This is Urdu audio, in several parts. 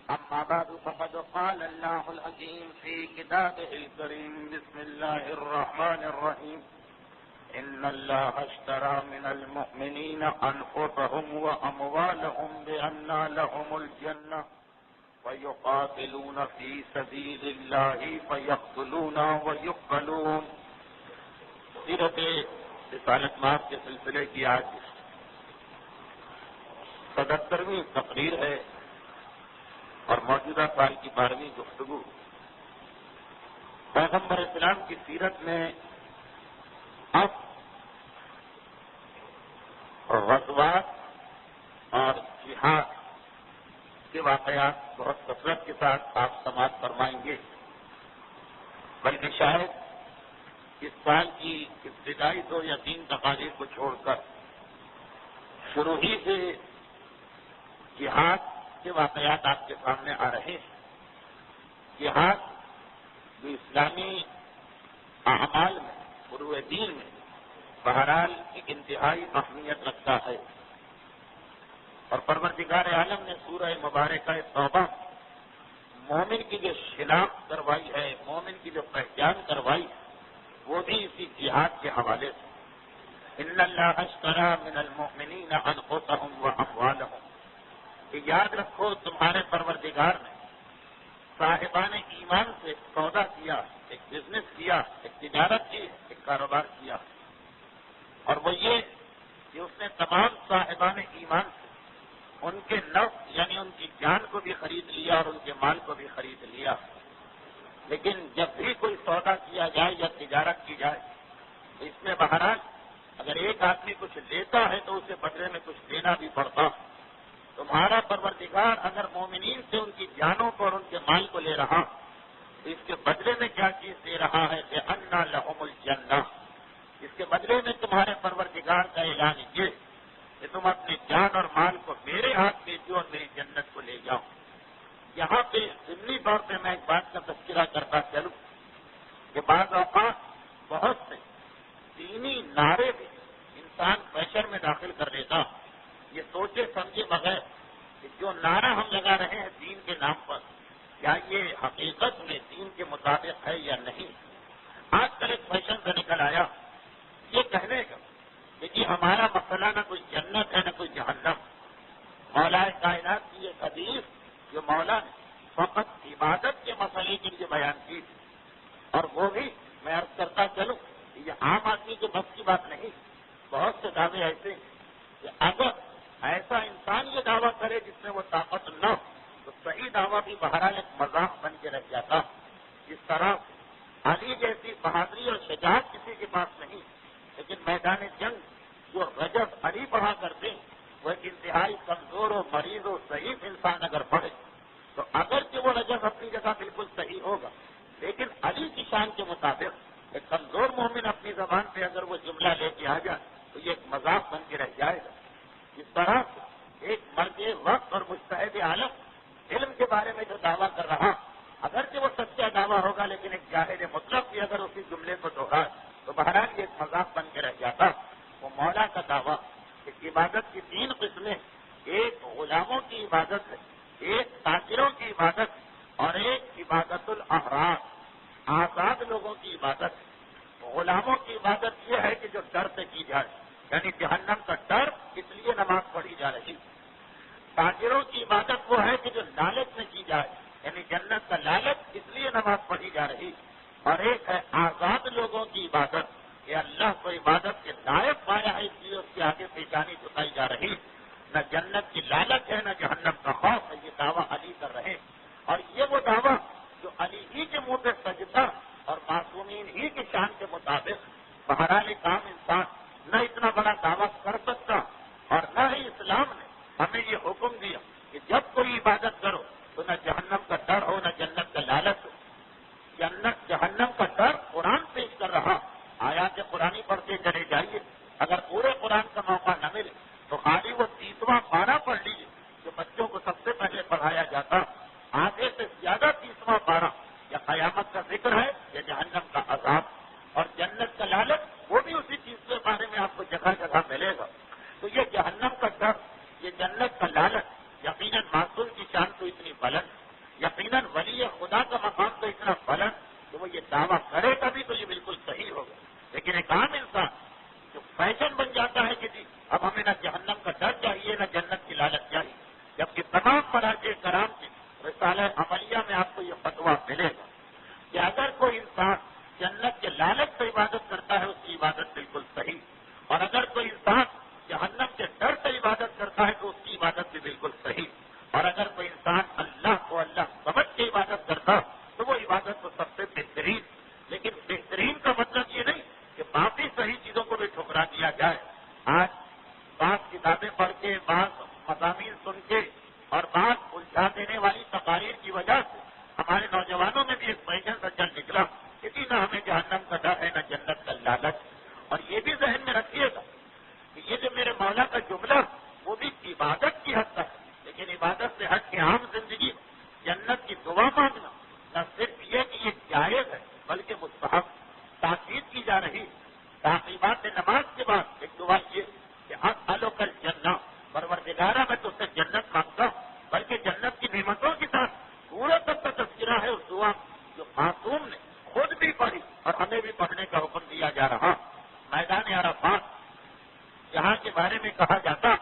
أما بعد فقد قال الله العظيم في كتابه الكريم بسم الله الرحمن الرحيم إن الله اشترى من المؤمنين أنفسهم وأموالهم بأن لهم الجنة ويقاتلون في سبيل الله فيقتلون ويقتلون. سیرت رسالت مآب کے سلسلے کی آج 77ویں تقریر ہے اور موجودہ سال کی 12ویں گفتگو. پیغمبر اسلام کی سیرت میں اب غزوات اور جہاد کے واقعات بہت کثرت کے ساتھ آپ سماعت فرمائیں گے، بلکہ شاید اس سال کی ابتدائی 2 یا 3 تقاریر کو چھوڑ کر شروع ہی سے جہاد کے واقعات آپ کے سامنے آ رہے ہیں. جہاد جو اسلامی اعمال میں، فروع دین میں بہرحال ایک انتہائی اہمیت رکھتا ہے، اور پروردگار عالم نے سورہ مبارکہ توبہ مومن کی جو شناخت کروائی ہے، مومن کی جو پہچان کروائی، وہ بھی اسی جہاد کے حوالے سے. ان اللہ اشتری من المؤمنین انفسهم واموالهم، کہ یاد رکھو تمہارے پروردگار نے صاحبان ایمان سے سودا کیا، ایک بزنس کیا، ایک تجارت کی، ایک کاروبار کیا، اور وہ یہ کہ اس نے تمام صاحبان ایمان سے ان کے نفس یعنی ان کی جان کو بھی خرید لیا اور ان کے مال کو بھی خرید لیا. لیکن جب بھی کوئی سودا کیا جائے یا تجارت کی جائے تو اس میں بہرحال اگر ایک آدمی کچھ لیتا ہے تو اسے بدلے میں کچھ دینا بھی پڑتا. تمہارا پروردگار اگر مومنین سے ان کی جانوں کو اور ان کے مال کو لے رہا تو اس کے بدلے میں کیا چیز دے رہا ہے کہ انا لہم الجنہ. اس کے بدلے میں تمہارے پروردگار کا اعلان یہ کہ تم اپنی جان اور مال کو میرے ہاتھ بھیجو اور میری جنت کو لے جاؤ. یہاں پہ ضمنی طور پہ میں ایک بات کا تذکرہ کرتا چلوں کہ بعض اوقات بہت سے دینی نعرے بھی انسان پریشر میں داخل کر دیتا، یہ سوچے سمجھے بغیر کہ جو نعرہ ہم لگا رہے ہیں دین کے نام پر کیا یہ حقیقت میں دین کے مطابق ہے یا نہیں. آج کل ایک فیشن سے نکل آیا یہ کہنے کا کہ جی ہمارا مسئلہ نہ کوئی جنت ہے نہ کوئی جہنم. مولا کائنات کی یہ حدیث جو مولا نے فقط عبادت کے مسئلے کے لیے بیان کی تھی، اور وہ بھی میں عرض کرتا چلوں کہ یہ عام آدمی کے بس کی بات نہیں. بہت سے دعوے ایسے کہ اگر ایسا انسان یہ دعویٰ کرے جس میں وہ طاقت نہ ہو تو صحیح دعویٰ بھی بہرحال ایک مذاق بن کے رہ جاتا. اس طرح علی جیسی بہادری اور شجاعت کسی کے پاس نہیں، لیکن میدان جنگ جو رجب علی پڑھا کرتے وہ ایک انتہائی کمزور و مریض و ضعیف انسان اگر پڑھے تو اگرچہ وہ رجب اپنی جگہ بالکل صحیح ہوگا، لیکن علی کی شان کے مطابق ایک کمزور مومن اپنی زبان پہ اگر وہ جملہ لے کے آ جائے تو یہ ایک مذاق بن کے رہ جائے گا. اس طرح ایک مرد وقت اور مجتہد عالم علم کے بارے میں جو دعویٰ کر رہا اگرچہ وہ سچا دعویٰ ہوگا لیکن ایک جاہد مطلق بھی اگر اسی جملے کو دہرائے تو بہرحال یہ ایک مذاق بن کے رہ جاتا. وہ مولا کا دعویٰ کہ عبادت کی 3 قسمیں، ایک غلاموں کی عبادت ہے، ایک تاجروں کی عبادت اور ایک عبادت الاحرار آزاد لوگوں کی عبادت. غلاموں کی عبادت یہ ہے کہ جو ڈر سے کی جائے، یعنی جہنم کا ڈر اس لیے نماز پڑھی جا رہی. تاجروں کی عبادت وہ ہے کہ جو لالچ میں کی جائے، یعنی جنت کا لالچ اس لیے نماز پڑھی جا رہی. اور ایک ہے آزاد لوگوں کی عبادت کہ اللہ کو عبادت کے لائق پایا ہے اس لیے اس کے آگے پیشانی جھکائی جا رہی. نہ جنت کی لالچ ہے نہ جہنم کا خوف ہے. یہ دعویٰ علی کر رہے ہیں، اور یہ وہ دعویٰ جو علی ہی کے منہ پہ سجدہ اور معصومین ہی کی شان کے مطابق بہرحال ایک عام انسان نہ اتنا بڑا دعویٰ کر سکتا، اور نہ ہی اسلام نے ہمیں یہ حکم دیا کہ جب کوئی عبادت کرو تو نہ جہنم کا ڈر ہو نہ جنت کا لالچ ہو. جنت جہنم کا ڈر قرآن پیش کر رہا. آیات قرآنی پڑھتے چلے جائیے، اگر پورے قرآن کا موقع نہ ملے تو خالی وہ 30واں پارہ پڑھ لیجیے جو بچوں کو سب سے پہلے پڑھایا جاتا. آگے سے زیادہ 30واں پارہ یا قیامت کا ذکر ہے یا جہنم کا عذاب، اور جنت کا لالچ وہ بھی اسی چیز کے بارے میں آپ کو جگہ جگہ ملے گا. تو یہ جہنم کا ڈر، یہ جنت کا لالچ یقیناً معصوم کی شان تو اتنی بلند مراجع کرام کی رسالہ عملیہ میں آپ کو یہ فتویٰ ملے گا کہ اگر کوئی انسان جنت کے لالچ سے عبادت کرتا ہے اس کی عبادت بالکل صحیح، اور اگر کوئی انسان جہنم کے ڈر سے عبادت کرتا ہے تو اس کی عبادت بھی بالکل صحیح، اور اگر کوئی انسان اللہ کو اللہ سمجھ کے عبادت کرتا تو وہ عبادت تو سب سے بہترین۔ لیکن بہترین کا مطلب یہ نہیں کہ باقی صحیح چیزوں کو بھی ٹھکرا دیا جائے۔ آج بعض کتابیں پڑھ کے، بعض مضامین سن کے اور بعض الجھا دینے والی تقاریر کی وجہ سے ہمارے نوجوانوں میں بھی ایک بیگن سا چل نکلا کہ نہ ہمیں جہنم کا ڈر ہے نہ جنت کا لالچ۔ اور یہ بھی ذہن میں رکھیے گا کہ یہ جو میرے مولا کا جملہ وہ بھی عبادت کی حد تک، لیکن عبادت سے ہٹ کے عام زندگی جنت کی دعا مانگنا نہ صرف یہ کہ یہ جائز ہے بلکہ مستحب تاکید کی جا رہی تعقیبات نماز کے بعد ایک دعا یہ کہ اسألک الجنہ، پروردگارہ میں تجھ سے جنت مانگتا ہوں، بلکہ جنت کی نعمتوں کے ساتھ پورا تک کا تذکرہ ہے اس دعا جو معصوم نے خود بھی پڑھی اور ہمیں بھی پڑھنے کا حکم دیا جا رہا۔ میدان عرفات جہاں کے بارے میں کہا جاتا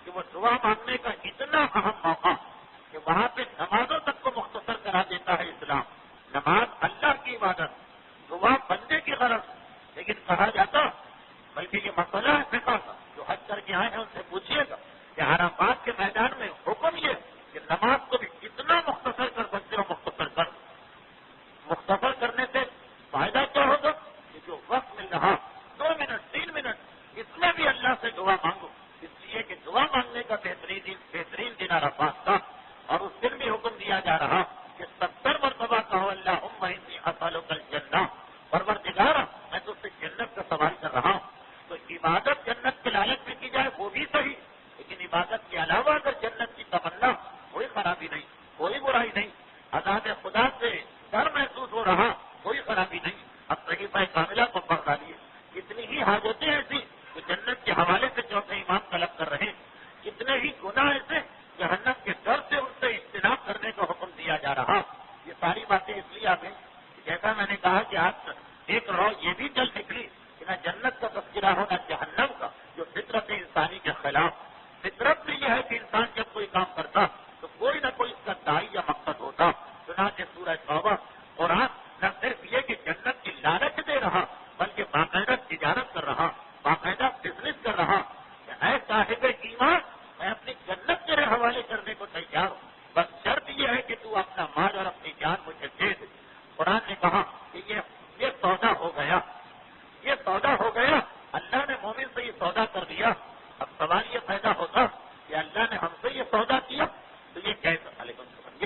کہ وہ دعا مانگنے کا اتنا اہم موقع کہ وہاں پہ نمازوں تک کو مختصر کرا دیتا ہے اسلام۔ نماز اللہ کی عبادت، دعا بندے کی غرض، لیکن کہا جاتا بلکہ یہ مسئلہ ہے فقہ کا، جو حج کر کے آئے ہیں ان سے پوچھیے گا کہ عرفات کے میدان میں حکم یہ کہ نماز کو بھی کتنا مختصر کر سکتے ہو مختصر کرنے سے فائدہ کیا ہوگا کہ جو وقت مل رہا 2 منٹ 3 منٹ اس میں بھی اللہ سے دعا مانگو، اس لیے کہ دعا مانگنے کا بہترین دن عرفات تھا، اور اس دن بھی حکم دیا جا رہا کہ 70 مرتبہ کہو اللہم انی اسألک الجنہ، پروردگارہ میں تجھ سے جنت کا سوال کر رہا ہوں۔ تو عبادت جنت کے لالچ میں کی جائے وہ بھی صحیح، لیکن عبادت کے علاوہ اگر جنت کی تمنا، کوئی خرابی نہیں، کوئی برائی نہیں، عذاب خدا سے ڈر محسوس ہو رہا، کوئی خرابی نہیں۔ اب صحیفہ کاملہ کو پڑھ ڈالیے، کتنی ہی حاجتیں ایسی جو جنت کے حوالے سے چوتھے امام طلب کر رہے ہیں، کتنے ہی گناہ ایسے جہنم کے ڈر سے ان سے اجتناب کرنے کا حکم دیا جا رہا۔ یہ ساری باتیں اس لیے آپ ہیں جیسا میں نے کہا کہ آج ایک رو یہ بھی چل نکلی کہ نہ جنت کا تذکرہ ہو نہ جہنم کا، جو فطرت انسانی کے خلاف۔ فطرت میں یہ ہے کہ انسان جب کوئی کام کرتا تو کوئی نہ کوئی اس کا داعی یا مقصد ہوتا۔ چنانچہ سورہ توبہ قرآن نہ صرف یہ کہ جنت کی لالچ دے رہا بلکہ باقاعدہ تجارت کر رہا، باقاعدہ بزنس کر رہا کہ اے صاحب ایمان میں اپنی جنت تیرے حوالے کرنے کو تیار ہوں، بس شرط یہ ہے کہ تو اپنا مال اور اپنی جان مجھے دے دے۔ قرآن نے کہا کہ یہ سودا ہو گیا، یہ سودا ہو گیا، اللہ نے مومن سے یہ سودا کر دیا۔ اب سوال یہ پیدا ہوتا کہ اللہ نے ہم سے یہ سودا کیا تو یہ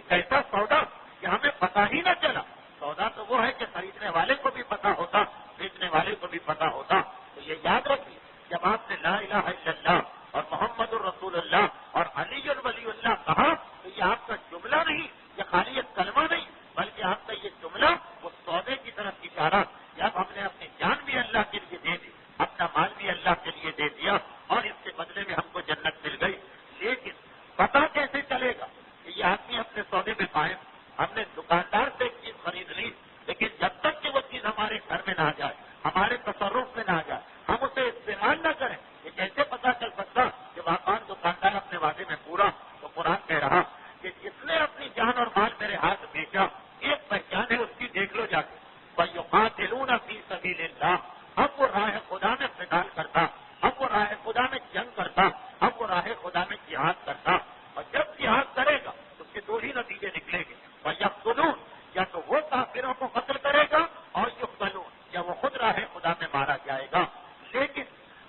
کیسا سودا کہ ہمیں پتہ ہی نہ چلا۔ سودا تو وہ ہے کہ خریدنے والے کو بھی پتا ہوتا، بیچنے والے کو بھی پتا ہوتا۔ تو یہ یاد رکھیے جب آپ نے لا الہ الا اللہ اور محمد الرسول اللہ اور علی ولی اللہ کہا تو یہ آپ کا جملہ نہیں، یہ خالی ایک کلمہ نہیں، بلکہ آپ کا یہ جملہ وہ سودے کی طرف اشارہ کہ اب ہم نے اپنی جان بھی اللہ کے لیے دے دی، اپنا مال بھی اللہ کے لیے دے دیا، اور اس کے بدلے میں ہم کو جنت مل گئی۔ لیکن پتا کیسے چلے گا کہ یہ آدمی اپنے سودے میں قائم؟ ہم نے دکاندار سے ایک چیز خرید لی، لیکن جب تک کہ وہ چیز ہمارے گھر میں نہ آ جائے، ہمارے تصرف میں نہ آ جائے، ہم اسے استعمال نہ کریں، یہ کیسے پتا چل سکتا کہ واقعی دکاندار اپنے وعدے میں پورا؟ تو قرآن کہہ رہا کہ جس نے اپنی جان اور مال میرے ہاتھ بیچا، ایک پہچان ہے اس کی، دیکھ لو جا کے، وَيُقَاتِلُونَ فِي سَبِيلِ اللَّهِ، اب وہ راہ خدا میں قتال کرتا، اب وہ راہ خدا میں جنگ کرتا، اب وہ راہ خدا میں جہاد کرتا، اور جب جہاد کرے گا تو اس کے 2 ہی نتیجے نکلیں گے، وَيَقْتُلُونَ، یا تو وہ کافروں کو قتل کرے گا، اور يُقْتَلُونَ، یا وہ خود راہ خدا میں مارا جائے گا۔ لیکن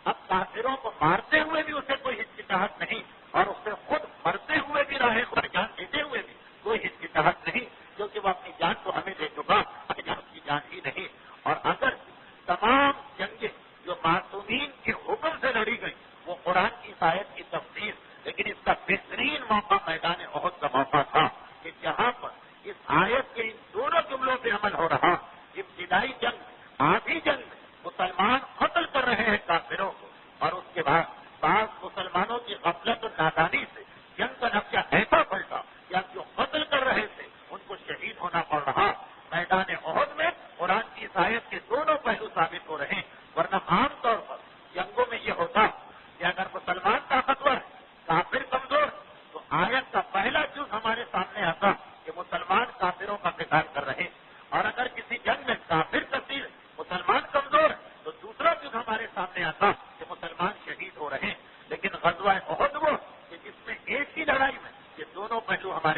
اب کافروں کو مارتے ہوئے بھی اسے کوئی ہچکچاہٹ نہیں، اور اس سے خود مرتے ہوئے بھی راہ خدا جان دیتے ہوئے بھی کوئی ہچکچاہٹ نہیں، کیونکہ وہ اپنی جان تو ہمیں دے چکا، جان کی جان ہی نہیں۔ اور اگر تمام جنگیں جو معصومین کے حکم سے لڑی گئی وہ قرآن کی آیت کی تفسیر، لیکن اس کا بہترین موقع میدان احد کا موقع تھا کہ جہاں پر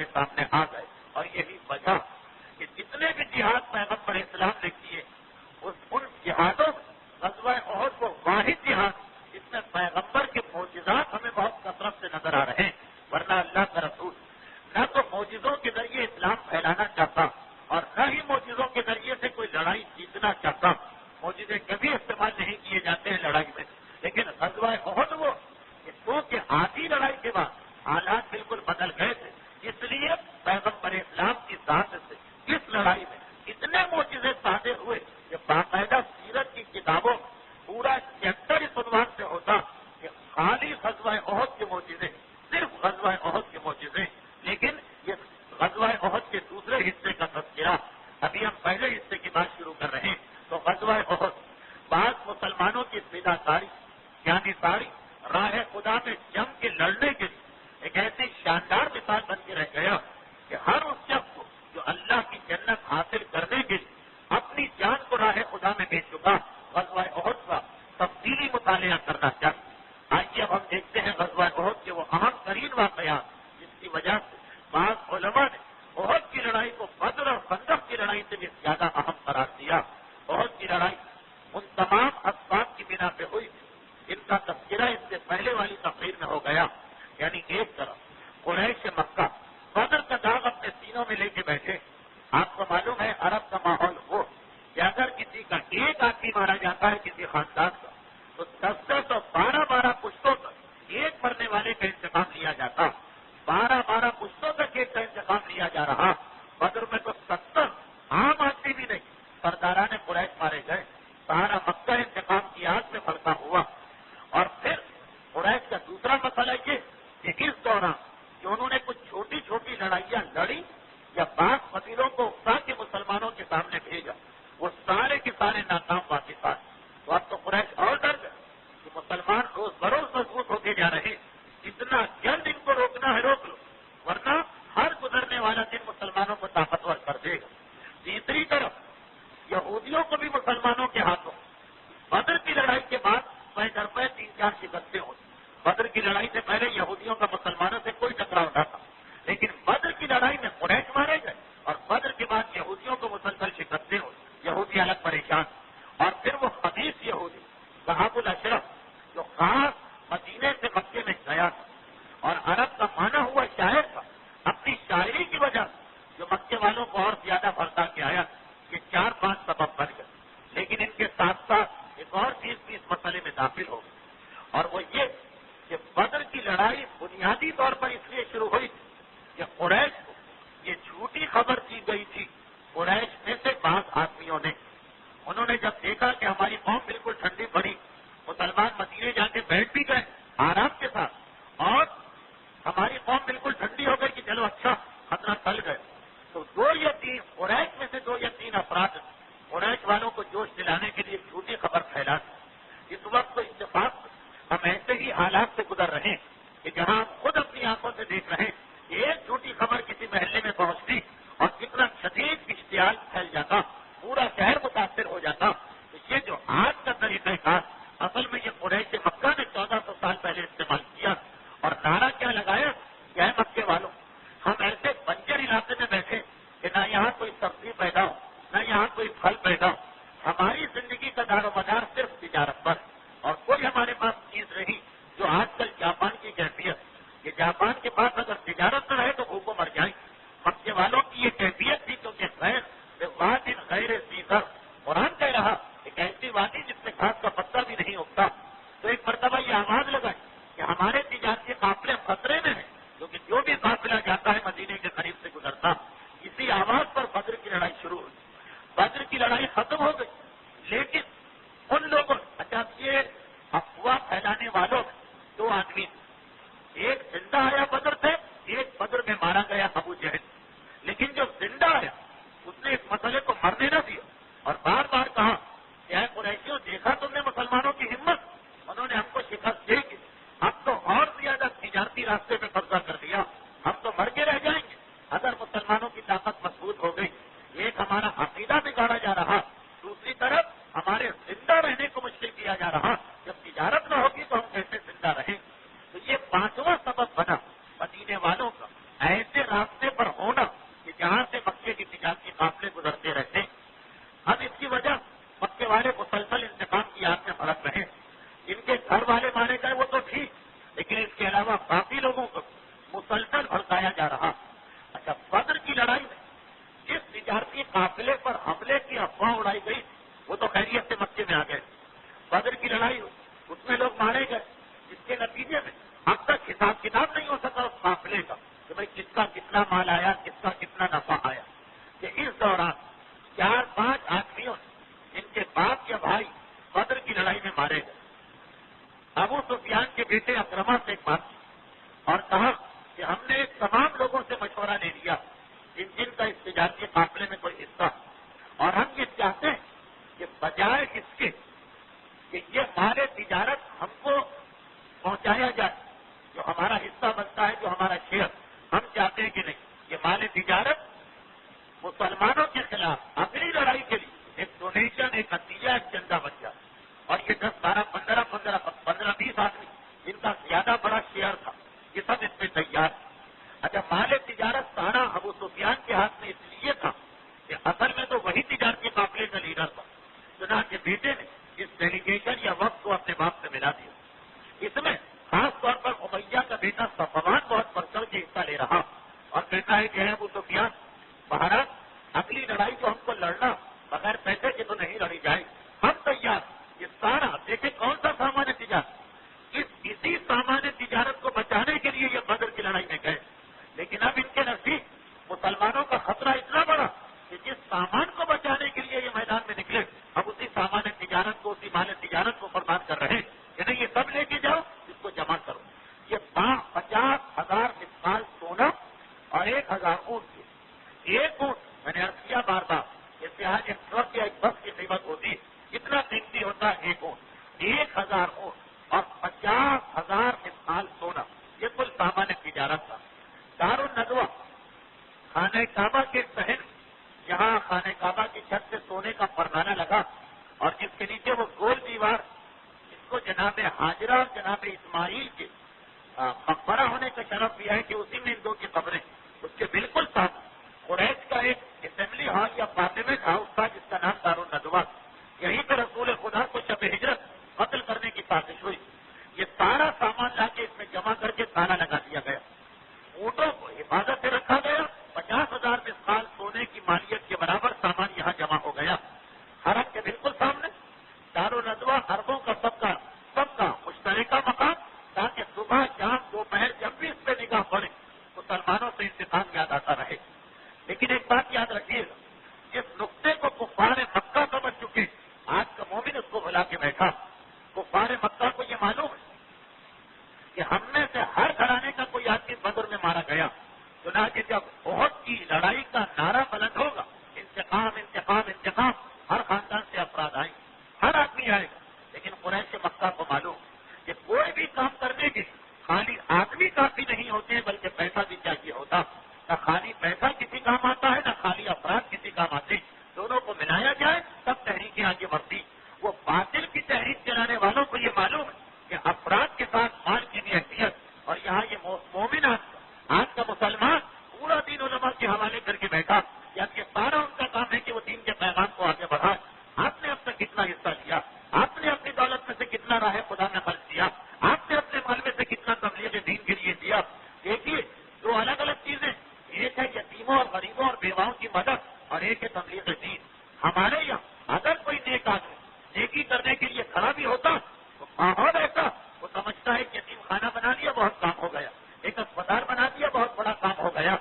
ہمارے سامنے آ گئے. اور یہی وجہ کہ جتنے بھی جہاد پیغمبر اسلام نے کیے ان جہادوں غزوہ احد وہ واحد جہاد جس میں پیغمبر کے معجزات ہمیں بہت کثرت سے نظر آ رہے ہیں. ورنہ اللہ کا رسول نہ تو معجزوں کے ذریعے اسلام پھیلانا چاہتا اور نہ ہی معجزوں کے ذریعے سے کوئی لڑائی جیتنا چاہتا. معجزے کبھی استعمال نہیں کیے جاتے ہیں لڑائی میں. لیکن غزوہ احد وہ کیونکہ آدھی لڑائی کے بعد حالات بالکل بدل گئے تھے اس لیے پیغمبر اسلام کی ذات سے اس لڑائی میں اتنے معجزے صادر ہوئے کہ باقاعدہ سیرت کی کتابوں پورا چیپٹر اس عنوان سے ہوتا کہ خالی غزوہ احد کے معجزے، صرف غزوہ احد کے معجزے. لیکن یہ غزوہ احد کے دوسرے حصے کا تذکرہ ابھی ہم پہلے حصے کی بات شروع کر رہے ہیں. تو غزوہ احد بعض مسلمانوں کی فداکاری یعنی ساری راہ خدا میں جم کے لڑنے کے لیے ایک ایسی شاندار مثال بن کے رہ گیا کہ ہر اس شخص کو جو اللہ کی جنت حاصل کرنے کے لیے اپنی جان کو راہ خدا میں بیچ چکا غزوہ احد کا تفصیلی مطالعہ کرنا چاہیے. آئیے اب ہم دیکھتے ہیں غزوہ احد کے وہ اہم ترین واقعات جس کی وجہ سے بعض علماء نے احد کی لڑائی کو بدر اور خندق کی لڑائی سے بھی زیادہ اہم قرار دیا. احد کی لڑائی ان تمام اسباب کی بنا پہ ہوئی تھی ان کا تذکرہ اس سے پہلے والی تقریر میں ہو گیا. یعنی ایک طرف قریش مکہ بدر کا داغ اپنے سینوں میں لے کے بیٹھے. آپ کو معلوم ہے عرب کا ماحول ہو کہ اگر کسی کا ایک آدمی مارا جاتا ہے کسی خاندان کا تو 10 اور 12 پشتوں تک ایک مرنے والے کا انتقام لیا جاتا. 12 پشتوں تک ایک کا انتقام لیا جا رہا. بدر میں تو 70 عام آدمی بھی نہیں سرداران قریش مارے گئے. سارا مکہ انتقام کی آگ میں پڑتا ہوا. اور پھر قریش کا دوسرا مسئلہ یہ کہ اس دوران کہ انہوں نے کچھ چھوٹی چھوٹی لڑائیاں لڑی یا بعض قبیلوں کو اکسا کے مسلمانوں کے سامنے بھیجا وہ سارے کے سارے ناکام واقف آئے. تو اب تو قریش اور ڈر گئے کہ مسلمان روز بروز مضبوط ہوتے جا رہے. جتنا جلد ان کو روکنا ہے روک لو ورنہ ہر گزرنے والا دن مسلمانوں کو طاقتور کر دے گا. تیسری طرف یہودیوں کو بھی مسلمانوں کے ہاتھوں بدر کی لڑائی کے بعد پے در پے 3-4 شکستیں ہوئی. بدر کی لڑائی سے پہلے یہودیوں کا مسلمانوں سے کوئی ٹکراؤ نہ تھا لیکن بدر کی لڑائی میں قریش مارے گئے اور بدر کے بعد یہودیوں کو مسلسل شکستیں ہوئی. یہودی الگ پریشان. اور پھر وہ خبیث یہودی صحاب الاشرف جو خاص مدینے سے مکے میں گیا تھا اور عرب کا مانا ہوا شاعر تھا اپنی شاعری کی وجہ سے جو مکے والوں کو اور زیادہ بھڑکا کے آیا. یہ 4-5 سبب بن گئے. لیکن ان کے ساتھ ساتھ ایک اور چیز بھی اس مسئلے میں داخل ہو گئی اور وہ یہ کہ بدر کی لڑائی بنیادی طور پر اس لیے شروع ہوئی تھی کہ قریش کو یہ جھوٹی خبر دی گئی تھی. قریش میں سے بعض آدمیوں نے انہوں نے جب دیکھا کہ ہماری قوم بالکل ٹھنڈی پڑی مسلمان مدینے جا کے بیٹھ بھی گئے آرام کے ساتھ اور ہماری قوم بالکل ٹھنڈی ہو گئی کہ چلو اچھا خطرہ ٹل گئے. تو 2 یا 3 قریش میں سے 2 یا 3 افراد قریش والوں کو جوش دلانے کے لیے جھوٹی خبر پھیلا دی. اس وقت تو اتفاق ہم ایسے ہی حالات سے گزر رہے ہیں کہ جہاں ہم خود اپنی آنکھوں سے دیکھ رہے ہیں کہ ایک جھوٹی خبر کسی محلے میں پہنچتی اور کتنا شدید اشتعال پھیل جاتا پورا شہر متاثر ہو جاتا. تو یہ جو آج کا طریقہ کار اصل میں یہ قریش مکہ نے 1400 سال پہلے استعمال کیا اور نعرہ کیا لگایا کہ اے مکے والوں ہم ایسے بنجر علاقے میں بیٹھے کہ نہ یہاں کوئی سبزی پیدا ہو نہ یہاں کوئی پھل پیدا ہو. ہماری زندگی کا دار و مدار صرف تجارت پر اور کوئی ہمارے پاس چیز رہی جو آج کل جاپان کی کیفیت کہ جاپان کے پاس اگر تجارت نہ رہے تو بھوکوں مر جائیں. مکے والوں کی یہ کیفیت تھی کیونکہ غیر سیدھر قرآن کہہ رہا ایک ایسی وادی جس میں گھاس کا پتا بھی نہیں اگتا. تو ایک مرتبہ یہ آواز لگائی کہ ہمارے تجارتی قافلے خطرے میں ہیں کیونکہ جو بھی قافلہ جاتا ہے مدینے کے قریب سے گزرتا. اسی آواز پر بدر کی لڑائی شروع ہوئی. بدر کی لڑائی ختم ہو گئی لیکن ان لوگوں اچھا یہ افواہ پھیلانے والوں 2 آدمی ایک زندہ آیا بدر سے ایک بدر میں مارا گیا ابو جہل. لیکن جو زندہ آیا اس نے اس مسئلے کو مرنے نہ دیا اور بار بار کہا کہ اے قریشیوں دیکھا تم نے مسلمانوں کی ہمت انہوں نے ہم کو شکست دے گی اب تو اور زیادہ تجارتی راستے پہ قبضہ کر دیا ہم تو مر کے رہ جائیں گے اگر مسلمانوں کی طاقت مضبوط ہو گئی. ایک ہمارا عقیدہ بگاڑا جا رہا دوسری طرف ہمارے زندہ رہنے کو مشکل کیا جا رہا. جب تجارت نہ ہوگی تو ہم کیسے زندہ رہیں. تو یہ 5واں سبب بنا مدینے والوں کا ایسے راستے قافلے پر حملے کی افواہ اڑائی گئی وہ تو خیریت سے مکے میں آ گئے. بدر کی لڑائی اس میں لوگ مارے گئے، جس کے نتیجے میں اب تک حساب کتاب نہیں ہو سکا اس قافلے کا کہ بھائی کس کا کتنا مال آیا، کس کا کتنا نفع آیا. کہ اس دوران 4-5 آدمیوں جن کے باپ یا بھائی بدر کی لڑائی میں مارے گئے. ابو سفیان کے بیٹے اکرمہ سے ایک بات اور کہا کہ ہم نے تمام لوگوں سے مشورہ لے لیا جن کا اس تجارتی قافلے میں کوئی حصہ، اور ہم یہ چاہتے ہیں کہ بجائے اس کے کہ یہ مال تجارت ہم کو پہنچایا جائے، جو ہمارا حصہ بنتا ہے، جو ہمارا شیئر، ہم چاہتے ہیں کہ نہیں، یہ مال تجارت مسلمانوں کے خلاف اگلی لڑائی کے لیے ایک ڈونیشن، ایک عطیہ، ایک چندہ بن جائے. اور یہ 10-12-15-20 آدمی جن کا زیادہ بڑا شیئر تھا یہ سب اس پہ تیار. اچھا، مال تجارت سارا ابو سفیان کے ہاتھ میں اس لیے تھا کہ اصل میں تو وہی تجارتی قافلے کا لیڈر تھا. چنانچہ بیٹے نے اس ڈیلیگیشن یا وقت کو اپنے باپ سے ملا دیا. اس میں خاص طور پر امیہ کا بیٹا صفوان بہت بڑھ کر کے حصہ لے رہا اور کہتا ہے کہ ابو سفیان، بھارت اگلی لڑائی تو ہم کو لڑنا بغیر پیسے کے تو نہیں لڑی جائے، ہم تیار. یہ سارا دیکھیں کون سا سامان تجارت، اسی سامان تجارت کو بچانے کے لیے یہ بدر کی لڑائی میں گئے. لیکن اب ان کے نزدیک مسلمانوں کا خطرہ اتنا بڑا کہ جس سامان کو بچانے کے لیے یہ میدان میں نکلے اب اسی سامان تجارت کو، اسی مال تجارت کو برباد کر رہے ہیں کہ نہیں، یہ سب لے کے جاؤ، اس کو جمع کرو. یہ 50,000 مثقال سونا اور 1,000 اونٹ کے. ایک اونٹ میں نے عرض کیا بار بار، جیسے آج ایک ٹرک یا ایک بس کی قیمت ہوتی اتنا قیمتی ہوتا ہے ایک اونٹ. 1,000 اونٹ اور 50,000 مثقال سونا، یہ کل سامان تجارت تھا. دارالندوہ خانہ کعبہ کے صحن، جہاں خانہ کعبہ کی چھت سے سونے کا پردانہ لگا اور جس کے نیچے وہ گول دیوار، اس کو جناب حاجرہ اور جناب اسماعیل کے مقبرہ ہونے کا شرف بھی ہے کہ اسی میں ان دو کی قبریں. اس کے بالکل ساتھ قریش کا ایک اسمبلی ہال یا پارلیمنٹ ہاؤس تھا جس کا نام دارالندوہ. یہیں پر رسول خدا کو شب ہجرت قتل کرنے کی سازش ہوئی. یہ سارا سامان لا کے اس میں جمع کر کے تالا لگا دیا گیا. اونٹوں کو حفاظت سے رکھا گیا. 50,000 مثقال سونے کی مالیت کے برابر سامان یہاں جمع ہو گیا. حرم کے بالکل سامنے دارالندوہ عربوں کا سب کا مشترکہ مقام، تاکہ صبح شام دوپہر جب بھی اس پہ نگاہ پڑے مسلمانوں سے انتقام یاد آتا رہے. لیکن ایک بات یاد رکھیے گا، جس نقطے کو کفار مکہ سمجھ چکے آج کا مومن اس کو بلا کے بیٹھا. کفار مکہ کو یہ معلوم ہے کہ ہم میں سے ہر گھرانے کا کوئی آدمی بدر میں مارا گیا. چنانچہ جب احد کی لڑائی کا نعرہ بلند ہوگا، انتقام انتقام انتقام، ہر خاندان سے افراد آئیں، ہر آدمی آئے گا. لیکن قریش مکہ کو معلوم کہ کوئی بھی کام کرنے کے خالی آدمی کافی نہیں ہوتے ہیں بلکہ پیسہ بھی چاہیے ہوتا. نہ خالی پیسہ کسی کام آتا ہے، نہ خالی افراد کسی کام آتے. دونوں کو ملایا جائے تب تحریکیں آگے بڑھتی. وہ باطل کی تحریک چلانے والوں کو یہ معلوم ہے کہ افراد کے ساتھ مال کی بھی حیثیت. اور یہاں یہ مومن آج کا مسلمان پورا دین علماء کے حوالے کر کے بیٹھا. یہ سارا ان کا کام ہے کہ وہ دین کے پیغام کو آگے بڑھائے. آپ نے اب تک کتنا حصہ لیا؟ آپ نے اپنی دولت میں سے کتنا راہ خدا میں خرچ کیا؟ آپ نے اپنے مال میں سے کتنا تبلیغ دین کے لیے دیا؟ دیکھیے، دو الگ الگ چیزیں، ایک ہے یتیموں اور غریبوں اور بیواؤں کی مدد اور ایک ہے تبلیغ دین. ہمارے یہاں اگر کوئی نیک آدمی نیکی کرنے کے لیے کھڑا بھی ہوتا تو ماحول ایسا، وہ سمجھتا ہے کہ یتیم خانہ بنا دیا بہت کام ہو گیا، ایک اسپتال بنا دیا بہت بڑا کام ہو گیا،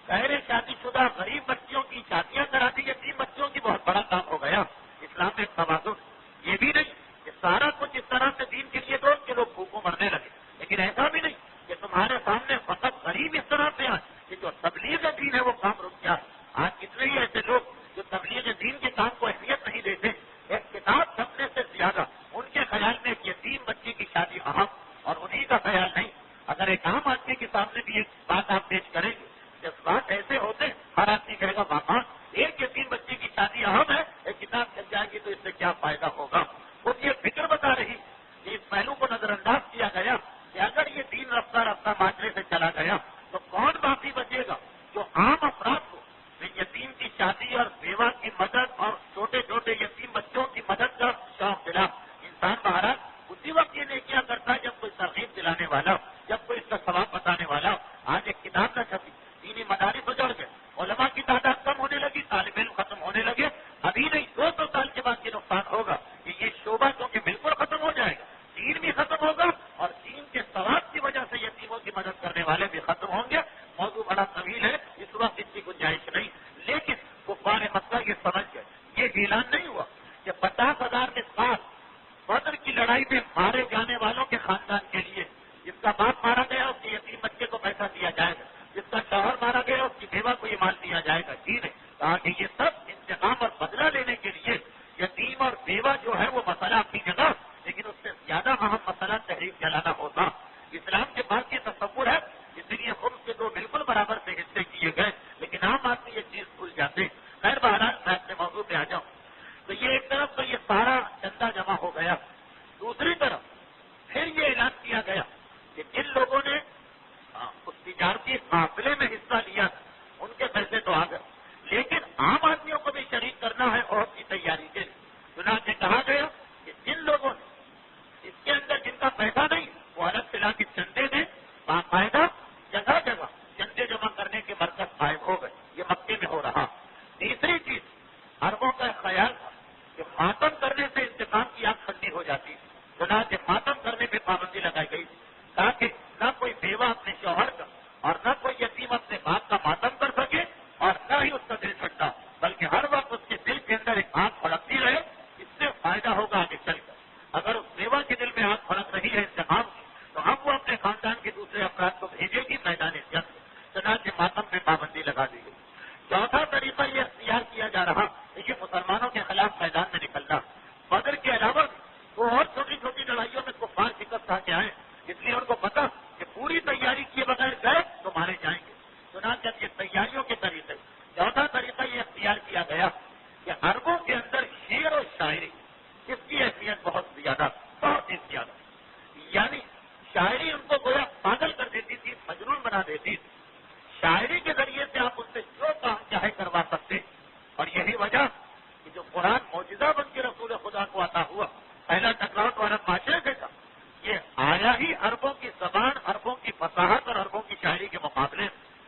غیر شادی شدہ غریب بچیوں کی شادیاں کرا دی، یتیم بچوں کی بہت بڑا کام ہو گیا. اسلام میں توازن یہ بھی نہیں کہ سارا کچھ اس طرح سے دین کے لیے دو کہ لوگ بھوکوں مرنے لگے. لیکن ایسا بھی نہیں کہ تمہارے سامنے فقط غریب اس طرح سے آئے کہ جو تبلیغ دین ہے وہ کام رک گیا. آج کتنے ہی ایسے لوگ جو تبلیغ دین کے کام کو اہمیت نہیں دیتے، ایک کتاب چھپنے سے زیادہ ان کے خیال میں ایک یتیم بچی کی شادی اہم، اور انہی کا خیال نہیں. اگر ایک عام آدمی کے سامنے بھی ایک بات آپ پیش کریں گے، جب بات ایسے ہوتے ہر آدمی کہے گا باپا ایک یتیم بچی کی شادی اہم ہے، ایک کتاب چل جائے گی تو اس سے کیا فائدہ ہوگا. وہ یہ فکر بتا رہی کہ اس پہلو کو نظر انداز کیا گیا کہ اگر یہ دین رفتہ رفتہ معاشرے سے چلا گیا تو کون باقی بچے گا جو عام افراد کو یتیم کی شادی اور بیوہ کی مدد اور چھوٹے چھوٹے یتیم بچوں کی مدد کا شوق دلا. انسان بہرحال اسی وقت یہ نہیں کیا کرتا جب کوئی ترغیب دلانے والا، جب کوئی اس کا ثواب بتانے والا. آج ایک کتاب نہ چھپی، دینی مدارس اجڑ گئے، علماء کی تعداد طویل ہے، اس وقت اس کی گنجائش نہیں، لیکن کفار مکہ یہ سمجھ گئے، یہ اعلان نہیں ہوا کہ 50,000 کے ساتھ بدر کی لڑائی میں مارے جانے والوں کے خاندان کے لیے جس کا باپ مارا گیا اس کے یتیم بچے کو پیسہ دیا جائے گا، جس کا شوہر مارا گیا اس کی بیوہ کو یہ مال دیا جائے گا. جی نہیں، کہا کہ یہ سب انتقام اور بدلہ لینے کے لیے. یتیم اور بیوہ جو ہے وہ مسئلہ اپنی جگہ، لیکن اس سے زیادہ اہم مسئلہ تحریک جلانا ہوتا. اسلام کے پاس یہ تصور ہے، اس لیے خود کے 2 بالکل برابر سے حصے کیے گئے، لیکن عام آدمی یہ چیز بھول جاتے. خیر بہرحال میں اپنے موضوع پہ آ جاؤں تو یہ ایک طرف تو یہ سارا چندہ جمع ہو گیا، دوسری طرف پھر یہ اعلان کیا گیا کہ جن لوگوں نے اس تجارتی قافلے میں حصہ لیا تھا ان کے پیسے تو آ گئے، لیکن عام آدمیوں کو بھی شریک کرنا ہے عہد کی تیاری کے لیے. چنانچہ کہا گیا کہ جن لوگوں نے اس کے اندر جن کا پیسہ نہیں وہ الگ سے لا کے چندے دیں، باقاعدہ جگہ جگہ چندے جمع کرنے کے مرکز قائم ہو گئے. یہ مکے میں ہو رہا. تیسری چیز عربوں کا خیال تھا کہ ماتم کرنے سے انتقام کی آگ ٹھنڈی ہو جاتی، چنانچہ ماتم کرنے پہ پابندی لگائی گئی تاکہ نہ کوئی بیوہ اپنے شوہر کا اور نہ کوئی یتیم اپنے باپ کا ماتم کر سکے اور نہ ہی اس کا دل ٹھنڈا، بلکہ ہر وقت اس کے دل کے اندر ایک آگ پھڑکتی رہے. اس سے فائدہ ہوگا آگے چل کر. اگر اس بیوہ کے دل میں آگ پھڑک رہی ہے انتقام کی تو اب وہ اپنے خاندان کے دوسرے افراد کو بھیجے گی میدان جنگ. چنانچہ ماتم پہ پابندی لگا دی گئی. چوتھا طریقہ یہ اختیار کیا جا رہا کہ مسلمانوں کے خلاف میدان میں نکلنا. بدر کے علاوہ وہ اور چھوٹی چھوٹی لڑائیوں میں کفار شکست کھا کے آئے، اس لیے ان کو پتا کہ پوری تیاری کیے بغیر گئے تو مارے جائیں گے. چنانچہ یہ تیاریوں کے طریقے. چوتھا طریقہ یہ اختیار کیا گیا کہ عربوں کے اندر شعر و شاعری اس کی اہمیت بہت زیادہ، بہت ہی زیادہ. یعنی شاعری ان کو گویا پاگل کر دیتی تھی، مجنون بنا دیتی تھی. شاعری کے ذریعے سے آپ ان سے جو کام چاہے کروا سکتے. اور یہی وجہ کہ جو قرآن معجزہ بن کے رسول خدا کو عطا ہوا، پہلا ٹکراؤ تو عرب معاشرے سے تھا، یہ آیا ہی عربوں کی زبان، عربوں کی فصاحت اور عربوں کی شاعری کے مقابلے.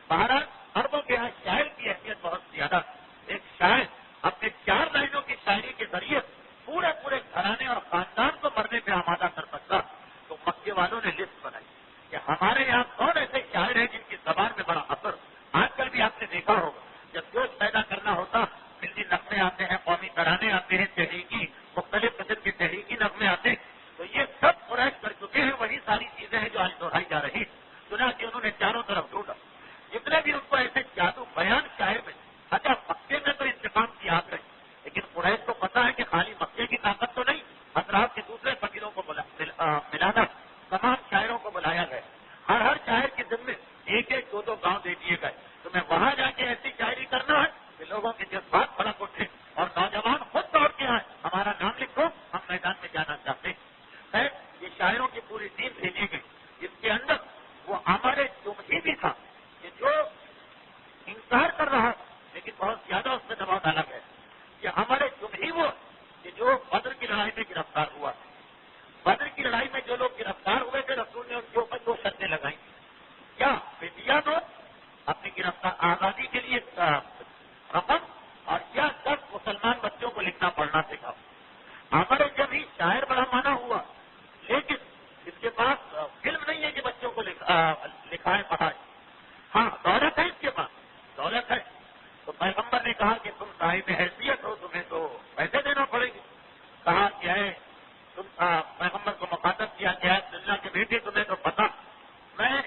بہرحال عربوں کے یہاں شاعر کی اہمیت بہت زیادہ. ایک شاعر اپنے 4 لائنوں کی شاعری کے ذریعے پورے گھرانے اور خاندان کو مرنے پہ آمادہ کر سکتا. تو مکے والوں نے لسٹ بنائی کہ ہمارے یہاں کون ایسے شاعر ہیں جن کی زبان میں بڑا اثر. آج کل بھی آپ نے دیکھا ہوگا جب جوش پیدا کرنا ہوتا ملتی نغمے آتے ہیں، قومی ترانے آتے ہیں، تحریکی مختلف قسم کے تحریکی نغمے آتے ہیں. تو یہ سب قریش کر چکے ہیں، وہی ساری چیزیں ہیں جو آج دہرائی جا رہی. چنانچہ انہوں نے چاروں طرف ڈھونڈا جتنے بھی ان کو ایسے جادو بیان شاعر میں. اچھا مکے میں تو انتقام کی آگ رہی، لیکن قریش کو پتا ہے کہ خالی مکے کی طاقت تو نہیں، اطراف کے دوسرے فقیروں کو ملانا. تمام شاعروں کو بلایا گیا، ہر شاعر کے ذمے 1-1 2-2 گاؤں دے دیے گئے. تمہیں وہاں جا کے ایسی شاعری کرنا ہے کہ لوگوں کے جذبات بھڑک اٹھے اور نوجوان خود دوڑ کے آئے، ہمارا نام لکھو، ہم میدان میں جانا چاہتے ہیں. یہ شاعروں کی پوری ٹیم بھیجی گئی، جس کے اندر وہ ہمارے جمہی بھی تھا کہ جو انکار کر رہا لیکن بہت زیادہ اس میں دباؤ ڈالا گیا. کہ ہمارے جمہی وہ کہ جو بدر کی لڑائی میں گرفتار ہوا. بدر کی لڑائی میں جو لوگ گرفتار ہوئے تھے رسول نے ان کے اوپر 2 شرطیں لگائی. کیا فدیہ دو، اپنی گرفتار آزادی کے لیے رقم، اور یا 10 مسلمان بچوں کو لکھنا پڑھنا سکھاؤ. ہمارے جب ہی شاعر بڑا مانا ہوا، لیکن اس کے پاس علم نہیں ہے کہ بچوں کو لکھائے پڑھائے. ہاں دولت ہے، اس کے پاس دولت ہے. تو پیغمبر نے کہا کہ تم صاحب حیثیت ہو، تمہیں تو پیسے دینا پڑے گی. کہا کیا ہے تم پیغمبر کو مخاطب کیا کیا ہے اللہ کے بیٹے تمہیں تو پتا میں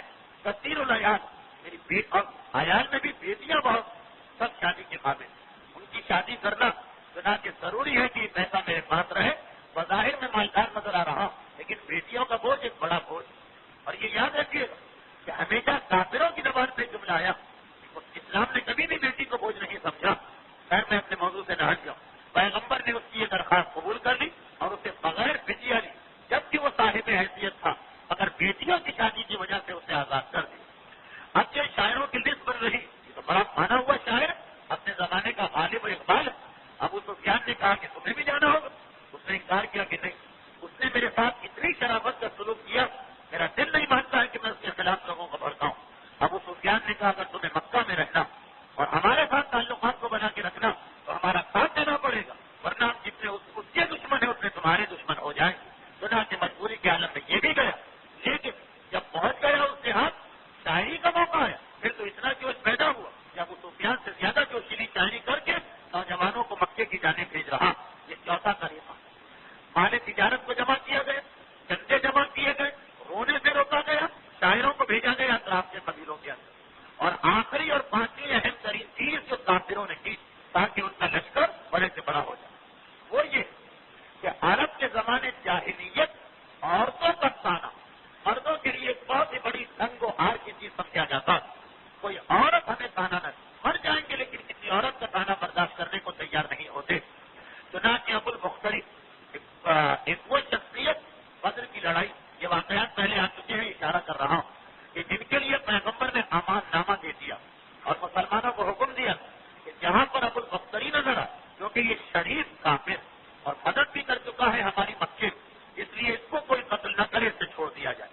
کثیر العیال، میری بیٹ اور عیال میں بھی بیٹیاں بہت سب شادی کے قابل، ان کی شادی کرنا چنانچہ ضروری ہے کہ پیسہ میرے پاس رہے. بظاہر میں مالدار نظر آ رہا لیکن بیٹیوں کا بوجھ ایک بڑا بوجھ. اور یہ یاد رکھیے کہ ہمیشہ کافروں کی زبان پہ جملہ آیا، اسلام نے کبھی بھی بیٹی کو بوجھ نہیں سمجھا. خیر میں اپنے موضوع سے نہ ہٹ جاؤں. پیغمبر نے اس کی یہ درخواست قبول کر لی اور اسے بغیر فدیہ لی، جبکہ وہ صاحب حیثیت تھا، مگر بیٹیوں کی شادی کی وجہ سے اسے آزاد کر دی. اب جو شاعروں کی لسٹ بن رہی، یہ تو بڑا مانا ہوا شاعر اپنے زمانے کا غالب و اقبال ہے. ابو سفیان نے کہا کہ تمہیں بھی جانا ہوگا. اس نے انکار کیا کہ نہیں. اس نے میرے ساتھ اتنی شرافت کا سلوک کیا، میرا دل نہیں مانتا ہے کہ میں اس کے خلاف لوگوں کو بھڑکاؤں. ابو سفیان نے کہا اگر تمہیں مکہ میں رہنا اور ہمارے ساتھ تعلقات کو بنا کے رکھنا تو ہمارا ساتھ دینا پڑے گا، ورنہ ہم جتنے اس کے دشمن ہیں اتنے تمہارے دشمن ہو جائیں. چنانچہ مجبوری کے عالم میں یہ بھی گیا. لیکن جب پہنچ گیا اس کے ہاتھ شاعری کا موقع ہے، پھر تو اتنا جوش پیدا کہ ابو سفیان سے زیادہ جوشیلی شاعری کر کے نوجوانوں کو مکے کی جانب بھیج رہا. یہ چوتھا طریقہ. مال تجارت کو جمع کیا گیا, چندے جمع کیے گئے, رونے سے روکا گیا, شاعروں کو بھیجا گیا اطراف کے قبیلوں کے اندر. اور آخری اور پانچویں اہم ترین چیز جو کافروں نے کی تاکہ ان کا لشکر بڑے سے بڑا ہو جائے, وہ یہ کہ عرب کے زمانے جاہلیت عورتوں کا تانا مردوں کے لیے ایک بہت ہی بڑی دنگ و آر کی چیز سمجھا جاتا. کوئی عورت ہمیں تانا نہ, مر جائیں گے لیکن کسی عورت کا تانا برداشت کرنے کو تیار نہیں ہوتے. چنانچہ ابو المختلف ایک وہ شخصیت بدر کی لڑائی, یہ واقعات پہلے آ چکے ہیں, اشارہ کر رہا ہوں کہ جن کے لیے پیغمبر نے امان نامہ دے دیا اور مسلمانوں کو حکم دیا کہ جہاں پر ابو المختلف نظر آئے, کیونکہ یہ شریف کافر اور مدد بھی کر چکا ہے ہماری مکے, اس لیے اس کو کوئی قتل نہ کرے, اس سے چھوڑ دیا جائے.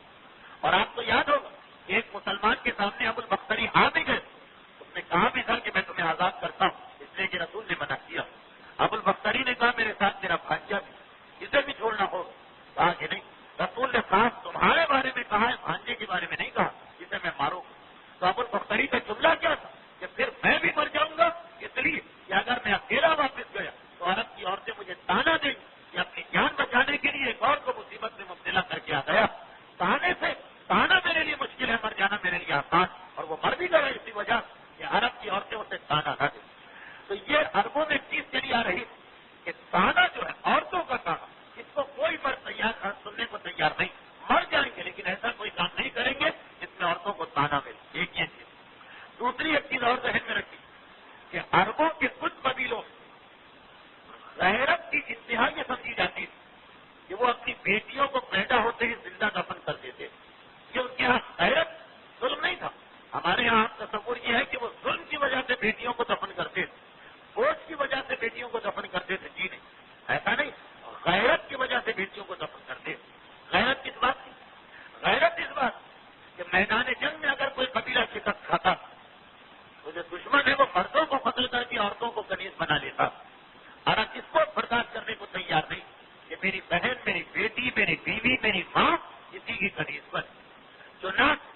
اور آپ کو یاد ہوگا ایک مسلمان کے سامنے ابو المختلف آ بھی گئے, اس نے کہا بھی تھا کہ میں تمہیں آزاد کرتا ہوں, اس لیے کہ رسول نے منع کیا. ابو المختلف نے کہا میرے ساتھ میرا بھانجا بھی, اسے بھی چھوڑنا ہوگا. کہا کہ نہیں, رسول نے خاص تمہارے بارے میں کہا ہے, بھانجے کے بارے میں نہیں کہا جسے میں ماروں گا. تو ابو المختلف کا جملہ کیا تھا کہ پھر میں بھی مر جاؤں گا, اس لیے کہ اگر میں اکیلا واپس گیا تو عرب کی عورتیں مجھے تانا دیں کہ اپنی جان بچانے کے لیے ایک اور کو مصیبت میں مبتلا کر کے آ گیا. تانا میرے لیے مشکل ہے, مر جانا میرے لیے آسان, اور وہ مر بھی گیا اسی وجہ کہ عرب کی عورتیں اسے تانا نہ دیں. تو یہ عربوں میں چیز چلی آ رہی کہ تانا جو ہے عورتوں کا تانا, اس کو کوئی مرد تیار سننے کو تیار نہیں. مر جائیں گے لیکن ایسا کوئی کام نہیں کریں گے جس میں عورتوں کو تانا ملے. ایک یہ چیز. دوسری ایک چیز اور ذہن میں رکھی کہ عربوں کے کچھ قبیلوں غیرت کی انتہا یہ سمجھی جاتی ہے کہ وہ اپنی بیٹیوں کو پیدا ہوتے ہی زندہ دفن کر دیتے. یہ ان کے یہاں غیرت ظلم نہیں تھا. ہمارے یہاں تصور یہ ہے کہ وہ ظلم کی وجہ سے بیٹیوں کو دفن کرتے تھے, بوجھ کی وجہ سے بیٹیوں کو دفن کرتے تھے. جی نہیں, ایسا نہیں, غیرت کی وجہ سے بیٹیوں کو دفن کرتے. غیرت کس بات کی؟ غیرت اس بات کہ میدان جنگ میں اگر کوئی قبیلہ شکست کھاتا تو جو دشمن ہے وہ مردوں کو قتل کر کے عورتوں کو کنیز بنا لیتا, اور اب اس کو برداشت کرنے کو تیار نہیں کہ میری بہن, میری بیٹی, میری بیوی, میری ماں کسی کی کنیز بن. چنانچہ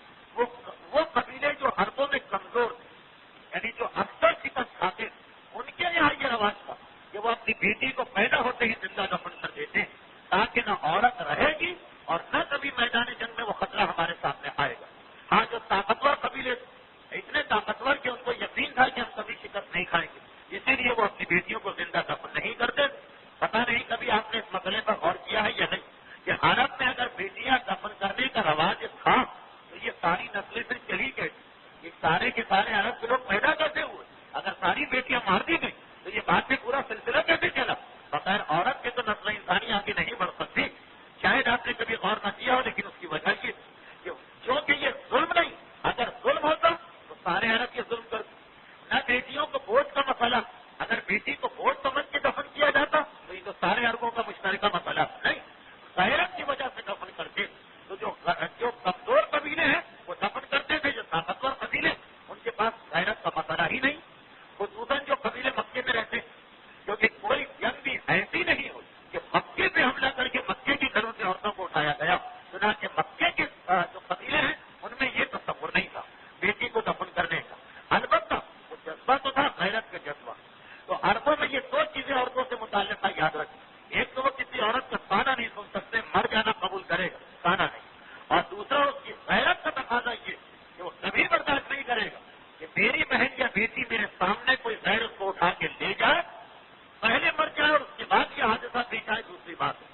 وہ قبیلے جو حربوں میں کمزور تھے, یعنی جو اکثر شکست کھاتے, ان کے یہاں یہ رواج تھا کہ وہ اپنی بیٹی کو پیدا ہوتے ہی زندہ دفن کر دیتے تاکہ نہ عورت رہے گی اور نہ کبھی میدان جنگ میں وہ خطرہ ہمارے سامنے آئے گا. ہاں, جو طاقتور قبیلے اتنے طاقتور کہ ان کو یقین تھا کہ ہم کبھی شکست نہیں کھائیں گے, اسی لیے وہ اپنی بیٹیوں کو زندہ دفن نہیں کرتے. پتا نہیں کبھی آپ نے اس مسئلے پر غور کیا ہے یا نہیں کہ عرب میں اگر بیٹیاں دفن کرنے کا رواج تھا تو یہ ساری نسلیں پھر چلی گئی. یہ سارے کے سارے عرب کے لوگ پیدا کیسے ہوئے؟ اگر ساری بیٹیاں مار دی گئی تو یہ بات میں پورا سلسلہ کیسے چلا؟ بغیر عورت کے تو نسل انسانی آگے نہیں بڑھ سکتی. شاید آپ نے کبھی غور نہ کیا ہو, لیکن اس کی وجہ یہ کہ چونکہ یہ ظلم نہیں, اگر ظلم ہوتا تو سارے عرب یہ ظلم کرتے. نہ بیٹیوں کو بوجھ کا مسئلہ, اگر بیٹی کو بوجھ سمجھ کے دفن کیا جاتا تو یہ تو سارے عربوں کا مشترکہ مسئلہ نہیں. غیرت کی وجہ سے دفن کرتے. تو جو کمزور قبیلے ہیں وہ دفن کرتے تھے, جو طاقتور قبیلے ان کے پاس غیرت کا مسئلہ ہی نہیں. خصوصاً جو قبیلے مکے میں رہتے, کیونکہ کوئی جنگ بھی ایسی نہیں ہوئی کہ مکے پہ حملہ کر کے مکے کی گھروں سے عورتوں کو اٹھایا گیا. چنانچہ مکے کے جو قبیلے ہیں ان میں یہ تصور نہیں تھا بیٹی کو دفن کرنے کا. البتہ وہ جذبہ تو تھا, غیرت کا جذبہ. تو عربوں میں یہ دو چیزیں عورتوں سے متعلقہ یاد رکھیں. ایک تو وہ کسی عورت کا تانا نہیں سن سکتے, مر جانا قبول کرے گا, تانا نہیں. اور دوسرا اس کی غیرت کا تقاضا یہ کہ وہ کبھی برداشت نہیں کرے گا کہ میری بہن یا بیٹی میرے سامنے کوئی غیر اس کو اٹھا کے لے جائے, پہلے مر جائے اور اس کے بعد یہ حادثہ پیش آئے, دوسری بات ہے.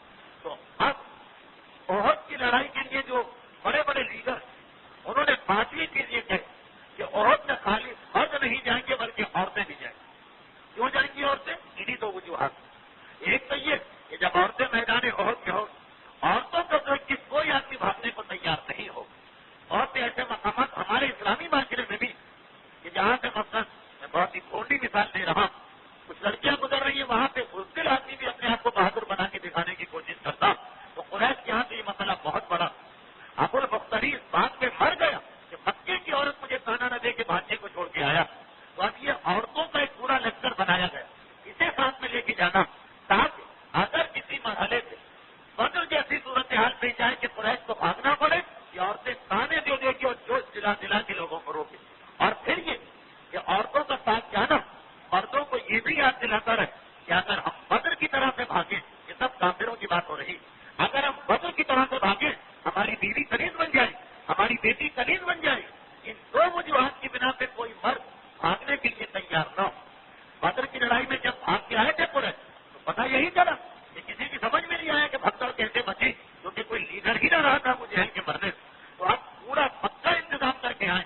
تو اب احد کی لڑائی کے لیے جو بڑے بڑے لیڈر انہوں نے پانچویں چیز یہ کہی کہ احد میں خالی مرد نہیں جائیں گے بلکہ عورتیں بھی جائیں گی. کیوں جائیں گی عورتیں؟ انہیں دو وجوہات. ایک تو یہ کہ جب عورتیں میدان احد میں ہو, عورتوں کو کوئی آدمی بھاگنے کو تیار نہیں ہو. عورتیں ایسے مقامات ہمارے اسلامی معاشرے میں بھی کہ جہاں سے مثلاً میں بہت ہی چھوٹی مثال دے رہا ہوں, کچھ لڑکیاں گزر رہی ہیں وہاں پہ, بزدل آدمی بھی اپنے آپ کو بہادر بنا کے دکھانے کی کوشش کرتا. تو قریش کے یہاں سے یہ مسئلہ بہت بڑا. ابو المختلف اس بات میں مر گیا کہ مکے کی عورت مجھے تانا نہ دے کے بھانجے کو چھوڑ کے آیا. تو اب یہ عورتوں کا ایک پورا لشکر بنایا گیا, اسے ساتھ میں لے کے جانا تاکہ اگر کسی مرحلے سے بدر جیسی صورتحال پیش آئے کہ قریش کو بھاگنا پڑے, یہ عورتیں تانے دے دے گی اور جوش دلا دلا کے لوگوں کو روکے. اور پھر یہ کہ عورتوں دلاتا رہے کہ اگر ہم بدر کی طرح سے بھاگیں، یہ سب کافروں کی بات ہو رہی، اگر ہم بدر کی طرح سے بھاگیں ہماری بیوی کنیز بن جائے، ہماری بیٹی کنیز بن جائے، ان دو وجوہات کی بنا پہ کوئی مرد بھاگنے کے لیے تیار نہ ہو۔ بدر کی لڑائی میں جب بھاگ کے آئے تھے پورے تو پتہ یہی چلا کہ کسی کی سمجھ میں نہیں آیا کہ بھگدڑ کیسے بچی، کیونکہ کوئی لیڈر ہی نہ رہا تھا ابو جہل کے مرنے سے۔ تو اب پورا پکا انتظام کر کے آئے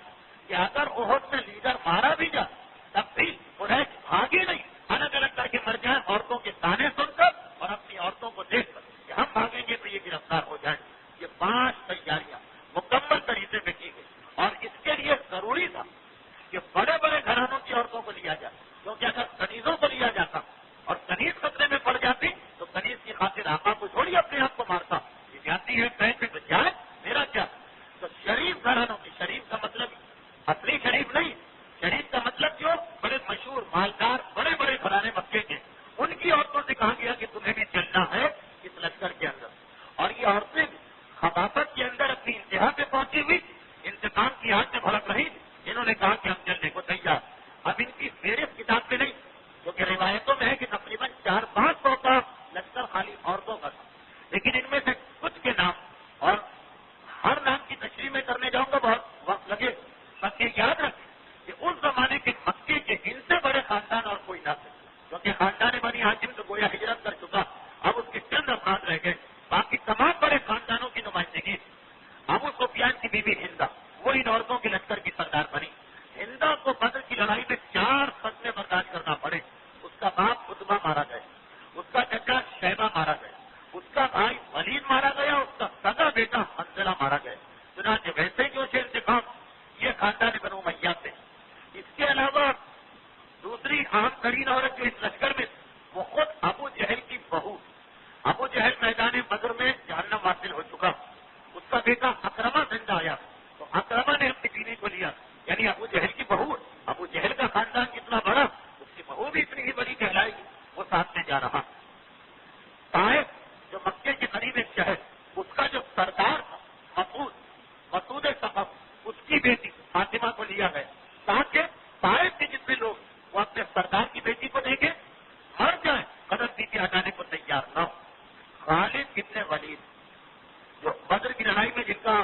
کہ اگر احد میں لیڈر مارا بھی جائے تب بھی قریش بھاگے نہیں، الگ الگ کر کے مر جائیں عورتوں کے تانے سن کر اور اپنی عورتوں کو دیکھ کر کہ ہم بھاگیں گے تو یہ گرفتار ہو جائیں۔ یہ 5 تیاریاں مکمل طریقے سے کی گئی اور اس کے لیے ضروری تھا کہ بڑے بڑے گھرانوں کی عورتوں کو لیا جائے، کیونکہ اگر کنیزوں کو لیا جاتا اور کنیز خطرے میں پڑ جاتی تو کنیز کی خاطر آقا کو چھوڑی اپنے آپ کو مارتا، یہ جاتی ہے کہیں پہ جائے میرا کیا۔ تو شریف گھرانوں کی، شریف کا مطلب اصلی شریف نہیں، شریف کا مطلب جو بڑے مشہور مالدار بڑے بڑے گھرانے مکے کے، ان کی عورتوں سے کہا گیا کہ تمہیں بھی چلنا ہے اس لشکر کے اندر۔ اور یہ عورتیں خباثت کے اندر اپنی انتہا پہ پہنچی ہوئی انتقام کی آگ میں بھڑک رہی، انہوں نے کہا کہ ہم چلنے کو تیار۔ اب ان کی فہرست کتاب میں نہیں، کیونکہ روایتوں میں ہے کہ تقریباً 400-500 کا لشکر خالی عورتوں کا تھا، لیکن ان میں سے کچھ کے نام اور ہر نام کی تشریح میں کرنے جاؤں گا بہت وقت لگے، بس یہ یاد رکھیں کہ اس زمانے کے مکے کے ان سے بڑے خاندان اور کوئی نہ تھے، کیونکہ خاندان بنی ہاشم تو گویا ہجرت کر چکا، اب اس کے چند افراد رہ گئے، باقی تمام بڑے خاندانوں کی نمائندگی۔ ابو سفیان کی بیوی ہندا وہ ان عورتوں کے لشکر کی سردار بنی۔ ہندا کو بدر کی لڑائی میں 4 صدمے برداشت کرنا پڑے، اس کا باپ عتبہ مارا گیا، اس کا چچا شیبہ مارا گیا، اس کا بھائی ولید مارا گیا، اس کا سگا بیٹا حنظلہ مارا گیا۔ چنانچہ ویسے ہی جو انتقام یہ خاندان بنو امیہ سے۔ اس کے علاوہ دوسری عام ترین عورت جو اس لشکر میں وہ خود ابو جہل کی بہو، ابو جہل میدان بدر میں جہنم واصل ہو چکا، اس کا بیٹا اکرمہ زندہ آیا تو اکرمہ نے اپنی بیوی کو لیا، یعنی ابو جہل کی بہو، ابو جہل کا خاندان کتنا بڑا اس کی بہو بھی اتنی ہی بڑی کہلائے گی، وہ ساتھ میں جا رہا۔ طائف جو مکے کے قریب ایک شہر، اس کا جو سردار تھا مسعود ثقف، اس کی بیٹی فاطمہ کو لیا گیا تاکہ طائف کے جتنے لوگ وہ اپنے سردار کی بیٹی کو دیکھیں مر جائیں قدم پیچھے ہٹانے کو تیار نہ ہو۔ خالد ابن ولید جو بدر کی لڑائی میں جن کا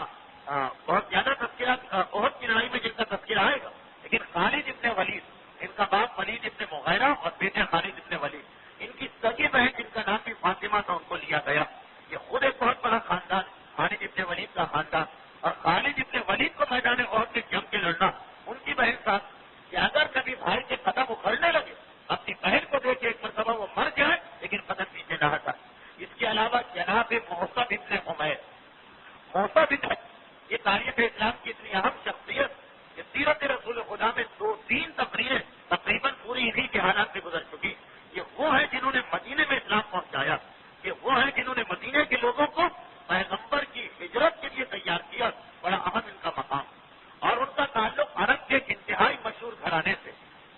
بہت زیادہ تذکرہ، احد کی لڑائی میں جن کا تذکرہ آئے گا، لیکن خالد ابن ولید، ان کا باپ ولید ابن مغیرہ اور بیٹے خالد ابن ولید، ان کی سگی بہن جن کا نام بھی فاطمہ تھا ان کو لیا گیا۔ یہ خود ایک بہت بڑا خاندان خالد ابن ولید کا خاندان، اور خالد ابن ولید کو میدان احد کے جم کے لڑنا، ان کی بہن ساتھ کہ اگر کبھی بھائی کے قدم اکھڑنے لگے اپنی بہن کو دیکھ کے ایک مرتبہ وہ مر جائے لیکن قدم پیچھے نہ ہٹا۔ اس کے علاوہ جناب محسب ابن عمیر، محسب ابن، یہ تاریخ اسلام کی اتنی اہم شخصیت کہ سیرت رسول خدا میں 2-3 تقریریں تقریباً پوری انہی کے حالات سے گزر چکی۔ یہ وہ ہے جنہوں نے مدینے میں اسلام پہنچایا، یہ وہ ہے جنہوں نے مدینے کے لوگوں کو پیغمبر کی ہجرت کے لیے تیار کیا، بڑا اہم ان کا مقام۔ اور ان کا تعلق عرب کے انتہائی مشہور گھرانے سے،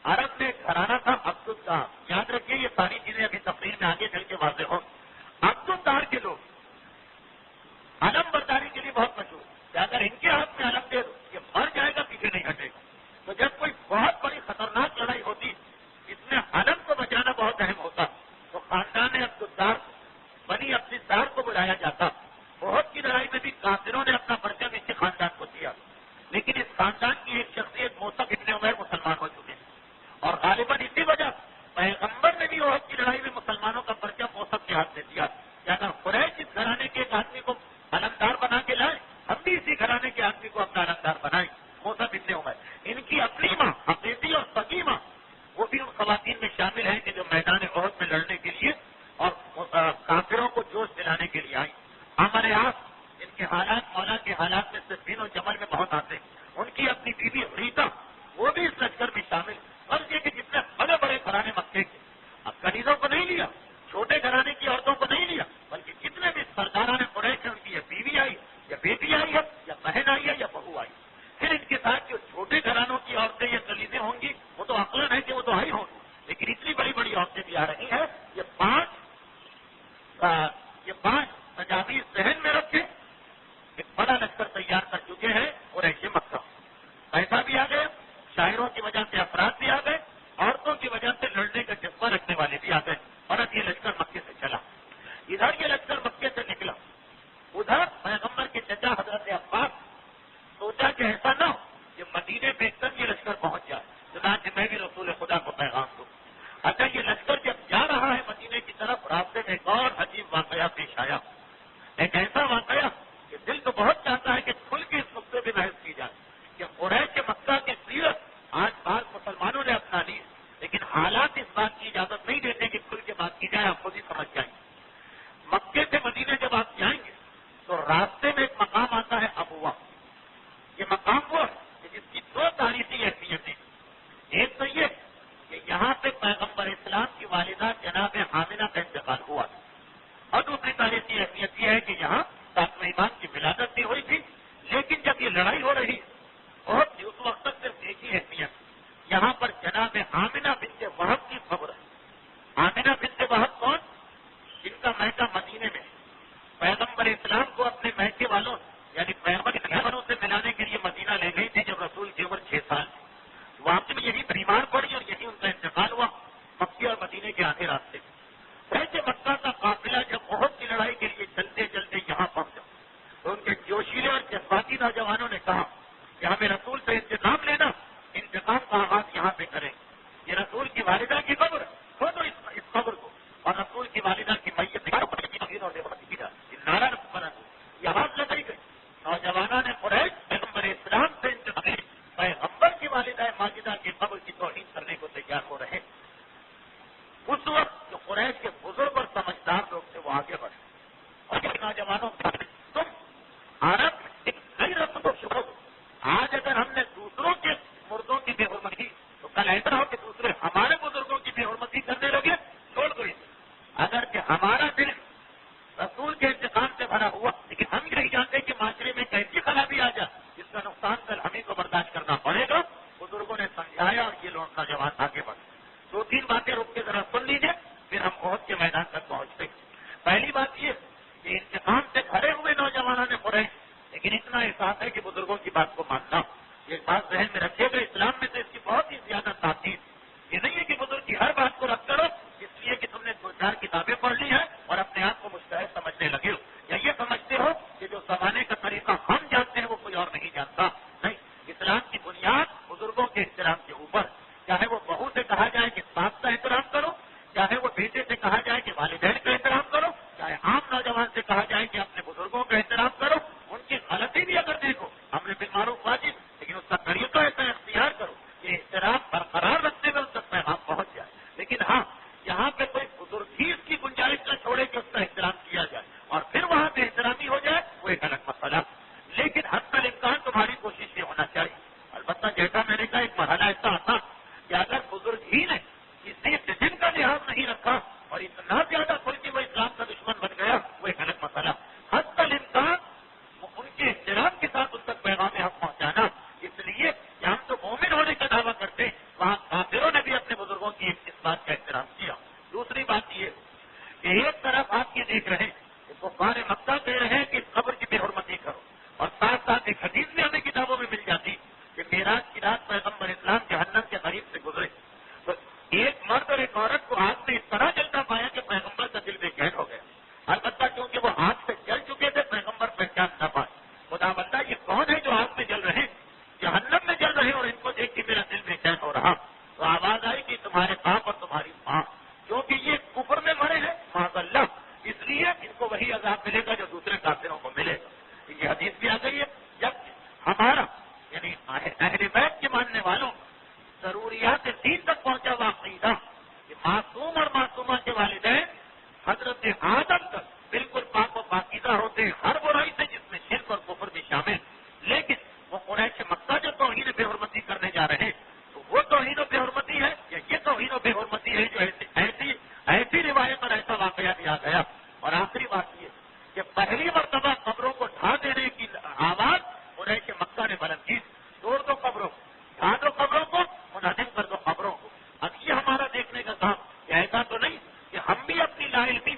عرب میں ایک گھرانہ تھا عبدالدار، یاد رکھیے یہ ساری چیزیں ابھی تقریر میں آگے چل کے واضح ہوں۔ عبدالدار کے لوگ علم برداری کے لیے بہت مشہور، کہ اگر ان کے ہاتھ میں علم دے دو یہ مر جائے گا پیچھے نہیں ہٹے گا۔ تو جب کوئی بہت بڑی خطرناک لڑائی ہوتی جس میں علم کو بچانا بہت اہم ہوتا تو خاندان عبدالدار بنی عبدالدار کو بلایا جاتا۔ بہت کی لڑائی میں بھی کافروں نے اپنا پرچم اس کے خاندان کو دیا، لیکن اس خاندان کی ایک شخصیت محسب ابن عمیر مسلمان ہو چکے ہیں، اور غالباً اسی وجہ پیغمبر نے بھی احد کی لڑائی میں مسلمانوں کا پرچم محسب کے ہاتھ میں دیا کہ اگر قریش اس گھرانے کے ایک آدمی کو علمدار بنا کے لائے ہم بھی اسی گھرانے کے آدمی کو اپنا علمدار بنائیں۔ محسب ابن عمیر، ان کی اپنی ماں حقیقی اور سگی ماں وہ بھی ان خواتین میں شامل ہیں کہ جو میدان احد میں لڑنے کے لیے اور کافروں کو جوش دلانے کے لیے آئی۔ عمر عاص، ان کے حالات مولا کے حالات میں صفین و جمل میں بہت آتے ہیں، ان کی اپنی بیوی ریتا وہ بھی اس لشکر میں شامل۔ فرض یہ کہ جتنے بڑے بڑے گھرانے مکے کے، اب کنیزوں کو نہیں لیا، چھوٹے گھرانے کی عورتوں کو نہیں لیا، بلکہ جتنے بھی سرداران قریش ہیں ان کی یا بیوی آئی یا بیٹی آئی ہے یا بہن آئی ہے یا بہو آئی۔ پھر ان کے ساتھ جو چھوٹے گھرانوں کی عورتیں یا کلیزیں ہوں گی وہ تو عقلاً ہے کہ وہ تو آئی ہوں گی، لیکن اتنی بڑی بڑی عورتیں بھی آ رہی ہیں۔ یہ پانچ تجاویز ذہن میں رکھے ایک بڑا لشکر تیار کر چکے ہیں اور ایسے مکہ پیسہ بھی آ گئے، شاعروں کی وجہ سے افراد بھی آ گئے، عورتوں کی وجہ سے لڑنے کا جذبہ رکھنے پیغمبر اسلام کی والدہ جناب آمنہ کا انتقال ہوا تھا. اور دوسری تاریخی اہمیت یہ ہے کہ یہاں فاطمہ امام کی ولادت بھی ہوئی تھی. لیکن جب یہ لڑائی ہو رہی اور اس وقت تک صرف ایک ہی اہمیت، یہاں پر جناب آمنہ بنت وہب کی خبر ہے. آمنہ بنت وہب کون؟ جن کا میکہ مدینے میں. پیغمبر اسلام کو اپنے میکے والوں یعنی پیغمبر والوں سے ملانے کے لیے مدینہ لے گئی تھی جب رسول کی عمر 6 سال. وہاں میں یہی بیمار پڑی اور یہی ان کا انتقال ہوا مکی اور مدینے کے آخر راستے. ایسے مکہ کا قافلہ جب بہت کی لڑائی کے لیے چلتے چلتے یہاں پہنچا تو ان کے جوشیلے اور جذباتی نوجوانوں نے کہا کہ ہمیں رسول سے انتقام لینا، انتقام کا آغاز یہاں پہ کریں. یہ رسول کی والدہ کی قبر ہو تو اس قبر کو اور رسول کی والدہ کی میت نعرہ یہ آواز لگائی گئی. نوجوانوں نے قریش پیغمبر اسلام سے انتقام پیغمبر کی والدہ ماجدہ کی قبر کی توہین کرنے کو تیار ہو رہے. اس وقت جو قریش کے بزرگ اور سمجھدار لوگ تھے وہ آگے بڑھے اور نوجوانوں تم عرب ایک نئی رسم کو شروع. آج اگر ہم نے دوسروں کے مردوں کی بے حرمتی تو کل ایسا ہو کہ دوسرے ہمارے بزرگوں کی بے حرمتی کرنے لگے. چھوڑ دو. اگر کہ ہمارا دل رسول کے انتقام سے بھرا ہوا لیکن ہم نہیں جانتے کہ معاشرے میں کیسی خرابی آ جائے جس کا نقصان کل ہمیں کو برداشت کرنا پڑے گا. بزرگوں نے سمجھایا اور یہ لوگ نوجوان آگے بڑھے. 2-3 باتیں رک کے ذرا سن لیجیے پھر ہم بہت کے میدان تک پہنچتے. پہلی بات یہ کہ انتقام سے بھرے ہوئے نوجوانوں نے قریش لیکن اتنا احساس ہے کہ بزرگوں کی بات کو ماننا. یہ بات ذہن میں رکھیے گا. اسلام میں تو اس کی بہت ہی زیادہ تاکید. یہ نہیں ہے کہ بزرگ کی ہر بات کو رد کرو اس لیے کہ تم نے 2-4 کتابیں پڑھ لی ہیں اور اپنے آپ کو مجتہد سمجھنے لگے ہو یا یہ سمجھتے ہو کہ جو زمانے کا طریقہ ہم جانتے ہیں وہ کوئی اور نہیں جانتا. نہیں، اسلام کی بنیاد بزرگوں کے احترام کے اوپر. چاہے وہ بہو سے کہا جائے کہ باپ کا احترام کرو، چاہے وہ بیٹے سے کہا جائے کہ والدین کا احترام کرو، چاہے عام نوجوان سے کہا جائے کہ اپنے بزرگوں کا احترام کرو. ان کی غلطی بھی اگر دیکھو ہم نے بالمعروف واجب لیکن اس کا طریقہ ایسا اختیار کرو کہ احترام برقرار رکھنے میں اس تک پیغام پہنچ جائے. لیکن ہاں، یہاں پہ کوئی بزرگ ہی اس کی گنجائش نہ چھوڑے کہ اس کا احترام کیا جائے اور پھر وہاں پہ احترامی ہو جائے وہ ایک الگ مسئلہ. لیکن حد الامکان تمہاری کوشش یہ ہونا چاہیے. البتہ جیسا میں نے کہا ایک مرحلہ ایسا آتا کہ اگر بزرگ ہی نے کسی دن کا لحاظ نہیں رکھا اور اتنا زیادہ کھل کے وہ اسلام کا دشمن بن گیا وہ ایک الگ مسئلہ. حد الامکان ان کے احترام کے ساتھ ان تک پیغام حق پہنچانا. اس لیے کہ ہم تو مومن ہونے کا دعویٰ کرتے وہاں کافروں نے بھی اپنے بزرگوں کی اس بات کا احترام کیا. دوسری بات یہ کہ ایک طرف آپ یہ دیکھ رہے ہیں کہ کفار مکہ کہہ رہے ہیں کہ اس قبر کی بے حرمتی کرو اور ساتھ ساتھ ایک حدیث میں ہمیں کتابوں میں مل جاتی کہ معراج کی رات پیغمبر اسلام جہنم کے قریب سے گزرے تو ایک مرد اور ایک عورت کو آگ میں اس طرح جلتا پایا کہ پیغمبر کا دل بے چین ہو گیا. البتہ کیونکہ وہ آگ سے جل چکے تھے پیغمبر پہچان نہ پائے. خدا بندہ یہ کون ہے جو آگ میں جل رہے ہیں، جہنم میں جل رہے ہیں اور ان کو دیکھ کے میرا دل بے چین ہو رہا. تو آواز آئی کہ تمہارے باپ اور تمہاری ماں کیونکہ یہ کفر میں مرے ہیں معاذ اللہ اس لیے ان کو وہی عذاب ملے گا جو دوسرے کافروں کو ملے گا. یہ حدیث بھی آ گئی ہے. جب ہمارا یعنی اہل بیت کے ماننے والوں ضروریات دین تک پہنچا ہوا عقیدہ کہ معصوم اور معصومہ کے والدین حضرت آدم تک بالکل پاک و پاکیزہ ہوتے ہیں ہر برائی سے جس میں شرک اور کفر بھی شامل. لیکن وہ قریش مکہ جو توہین بے حرمتی کرنے جا رہے ہیں تو وہ توہین و بے حرمتی ہے یا یہ توہین و بے حرمتی ہے جو ایسی روایت اور ایسا واقعہ دیا گیا. اور آخری بات یہ کہ پہلی مرتبہ قبروں کو ڈھا دینے کی آواز قریش مکہ نے بلند کی. توڑ دو قبروں کو، ڈھا دو قبروں کو، منہدم کر دو قبروں کو. اب یہ ہمارا دیکھنے کا کام کہ ایسا تو نہیں کہ ہم بھی اپنی لا علمی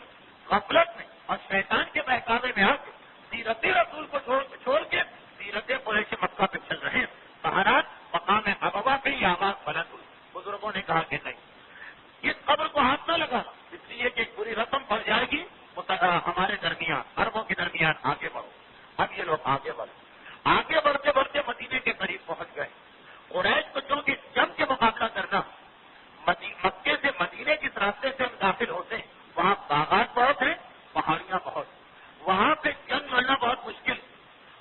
غفلت میں اور شیطان کے بہکاوے میں آ کے سیرت رسول کو چھوڑ کے سیرت قریش مکہ پہ چل رہے ہیں. بہرحال مقام ابوا پہ یہ آواز بلند ہوئی. بزرگوں نے کہا کہ نہیں اس قبر کو ہاتھ نہ لگا اس لیے کہ ایک بری رسم پڑ جائے گی ہمارے درمیان عربوں کے درمیان. آگے بڑھو. اب یہ لوگ آگے بڑھتے بڑھتے مدینے کے قریب پہنچ گئے. قریش کو چونکہ جنگ کے مقابلہ کرنا مکے سے مدینے جس راستے سے ہم داخل ہوتے ہیں وہاں باغات بہت ہیں، پہاڑیاں بہت، وہاں پہ جنگ لڑنا بہت مشکل.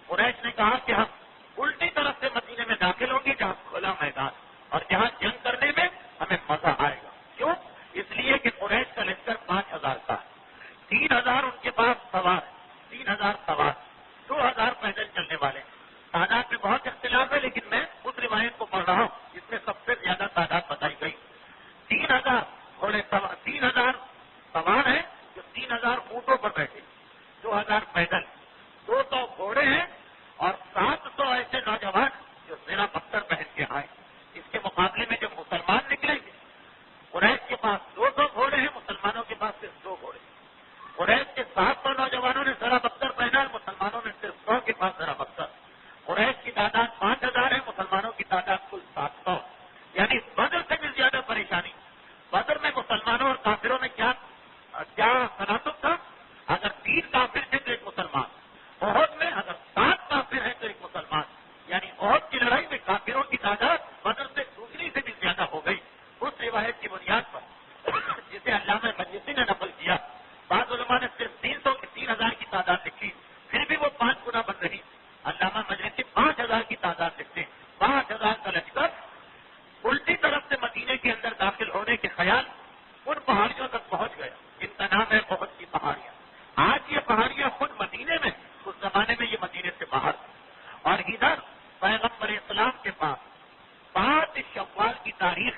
قریش نے کہا کہ ہم الٹی طرف سے مدینے میں داخل ہوں گے جہاں کھلا میدان اور جہاں جنگ کرنے میں ہمیں مزہ آئے گا. کیوں؟ اس لیے کہ قریش کا لشکر 5000 کا ہے. 3000 ان کے پاس سوار ہے، 3000 سوار، 2000 پیدل چلنے والے. تعداد میں بہت اختلاف ہے لیکن میں اس روایت کو پڑھ رہا ہوں جس میں سب سے زیادہ تعداد بتائی گئی. 3000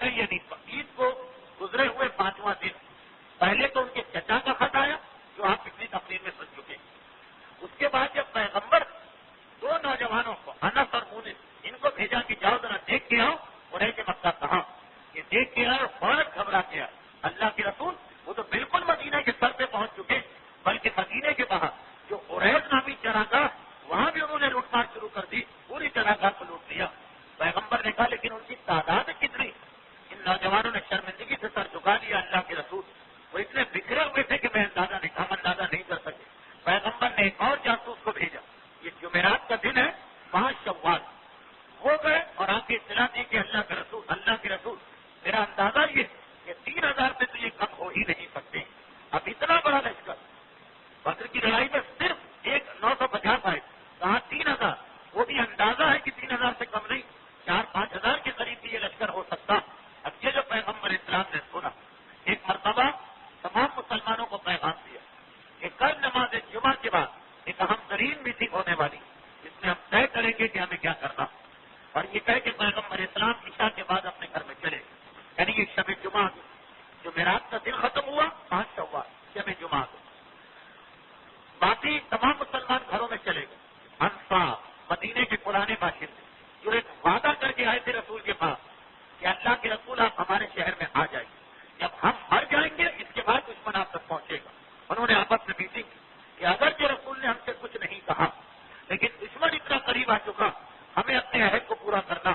ہے یہ نہیں، عید کو گزرے ہوئے 5واں دن پہلے تو ان کے چچا کا خط آیا جو آپ پچھلی تقریر میں سن چکے ہیں۔ اس کے بعد جب پیغمبر 2 نوجوانوں کو انس اور مونس ان کو بھیجا کہ جاؤ ذرا دیکھ کے آؤ، انہیں کہ مکہ کہاں، یہ دیکھ کے آئے اور فوراً گھبرا کے آئے۔ اللہ کے رسول وہ تو بالکل مدینہ کے سر پہ پہنچ چکے، بلکہ مدینے کے باہر جو قریظ نامی چراگاہ وہاں بھی انہوں نے لوٹ مار شروع کر دی، پوری چراگاہ کو لوٹ لیا۔ پیغمبر نے کہا لیکن ان کی تعداد کتنی؟ ان نوجوانوں نے شرمندگی سے سر جھکا لیا۔ اللہ کے رسول وہ اتنے بکھرے ہوئے تھے کہ ہم اندازہ نہیں کر سکے۔ پیغمبر نے ایک اور جاسوس کو بھیجا، یہ جمعرات کا دن ہے 5 شوال، وہ گئے اور آپ کی اطلاع دی کہ اللہ کے رسول میرا اندازہ یہ کہ 3000 سے تو یہ کم ہو ہی نہیں سکتے۔ اب اتنا بڑا لشکر، بدر کی لڑائی میں صرف 950 آئے، کہاں 3000، وہ بھی اندازہ ہے کہ 3000 سے کم نہیں، 4-5 ہزار کے قریب بھی یہ لشکر ہو سکتا۔ اب یہ جو پیغمبر اسلام نے سنا، ایک مرتبہ تمام مسلمانوں کو پیغام دیا کہ کل نماز جمعہ کے بعد ایک اہم ترین میٹنگ ہونے والی، جس میں ہم طے کریں گے کہ ہمیں کیا کرنا، اور یہ کہہ کہ پیغمبر اسلام عشاء کے بعد اپنے گھر میں چلے، یعنی یہ شب جمعہ جو میراث کا دن ختم ہوا 5 شوال شب جمعہ کو، باقی تمام مسلمان گھروں میں چلے گئے۔ انصار مدینے کے پرانے باشندے جو ایک وعدہ کر کے آئے تھے رسول کے پاس کہ اللہ کے رسول آپ ہمارے شہر میں آ جائیں، جب ہم مر جائیں گے اس کے بعد دشمن آپ تک پہنچے گا۔ انہوں نے آپس میں میٹنگ کی کہ اگر جو رسول نے ہم سے کچھ نہیں کہا لیکن دشمن اتنا قریب آ چکا، ہمیں اپنے عہد کو پورا کرنا۔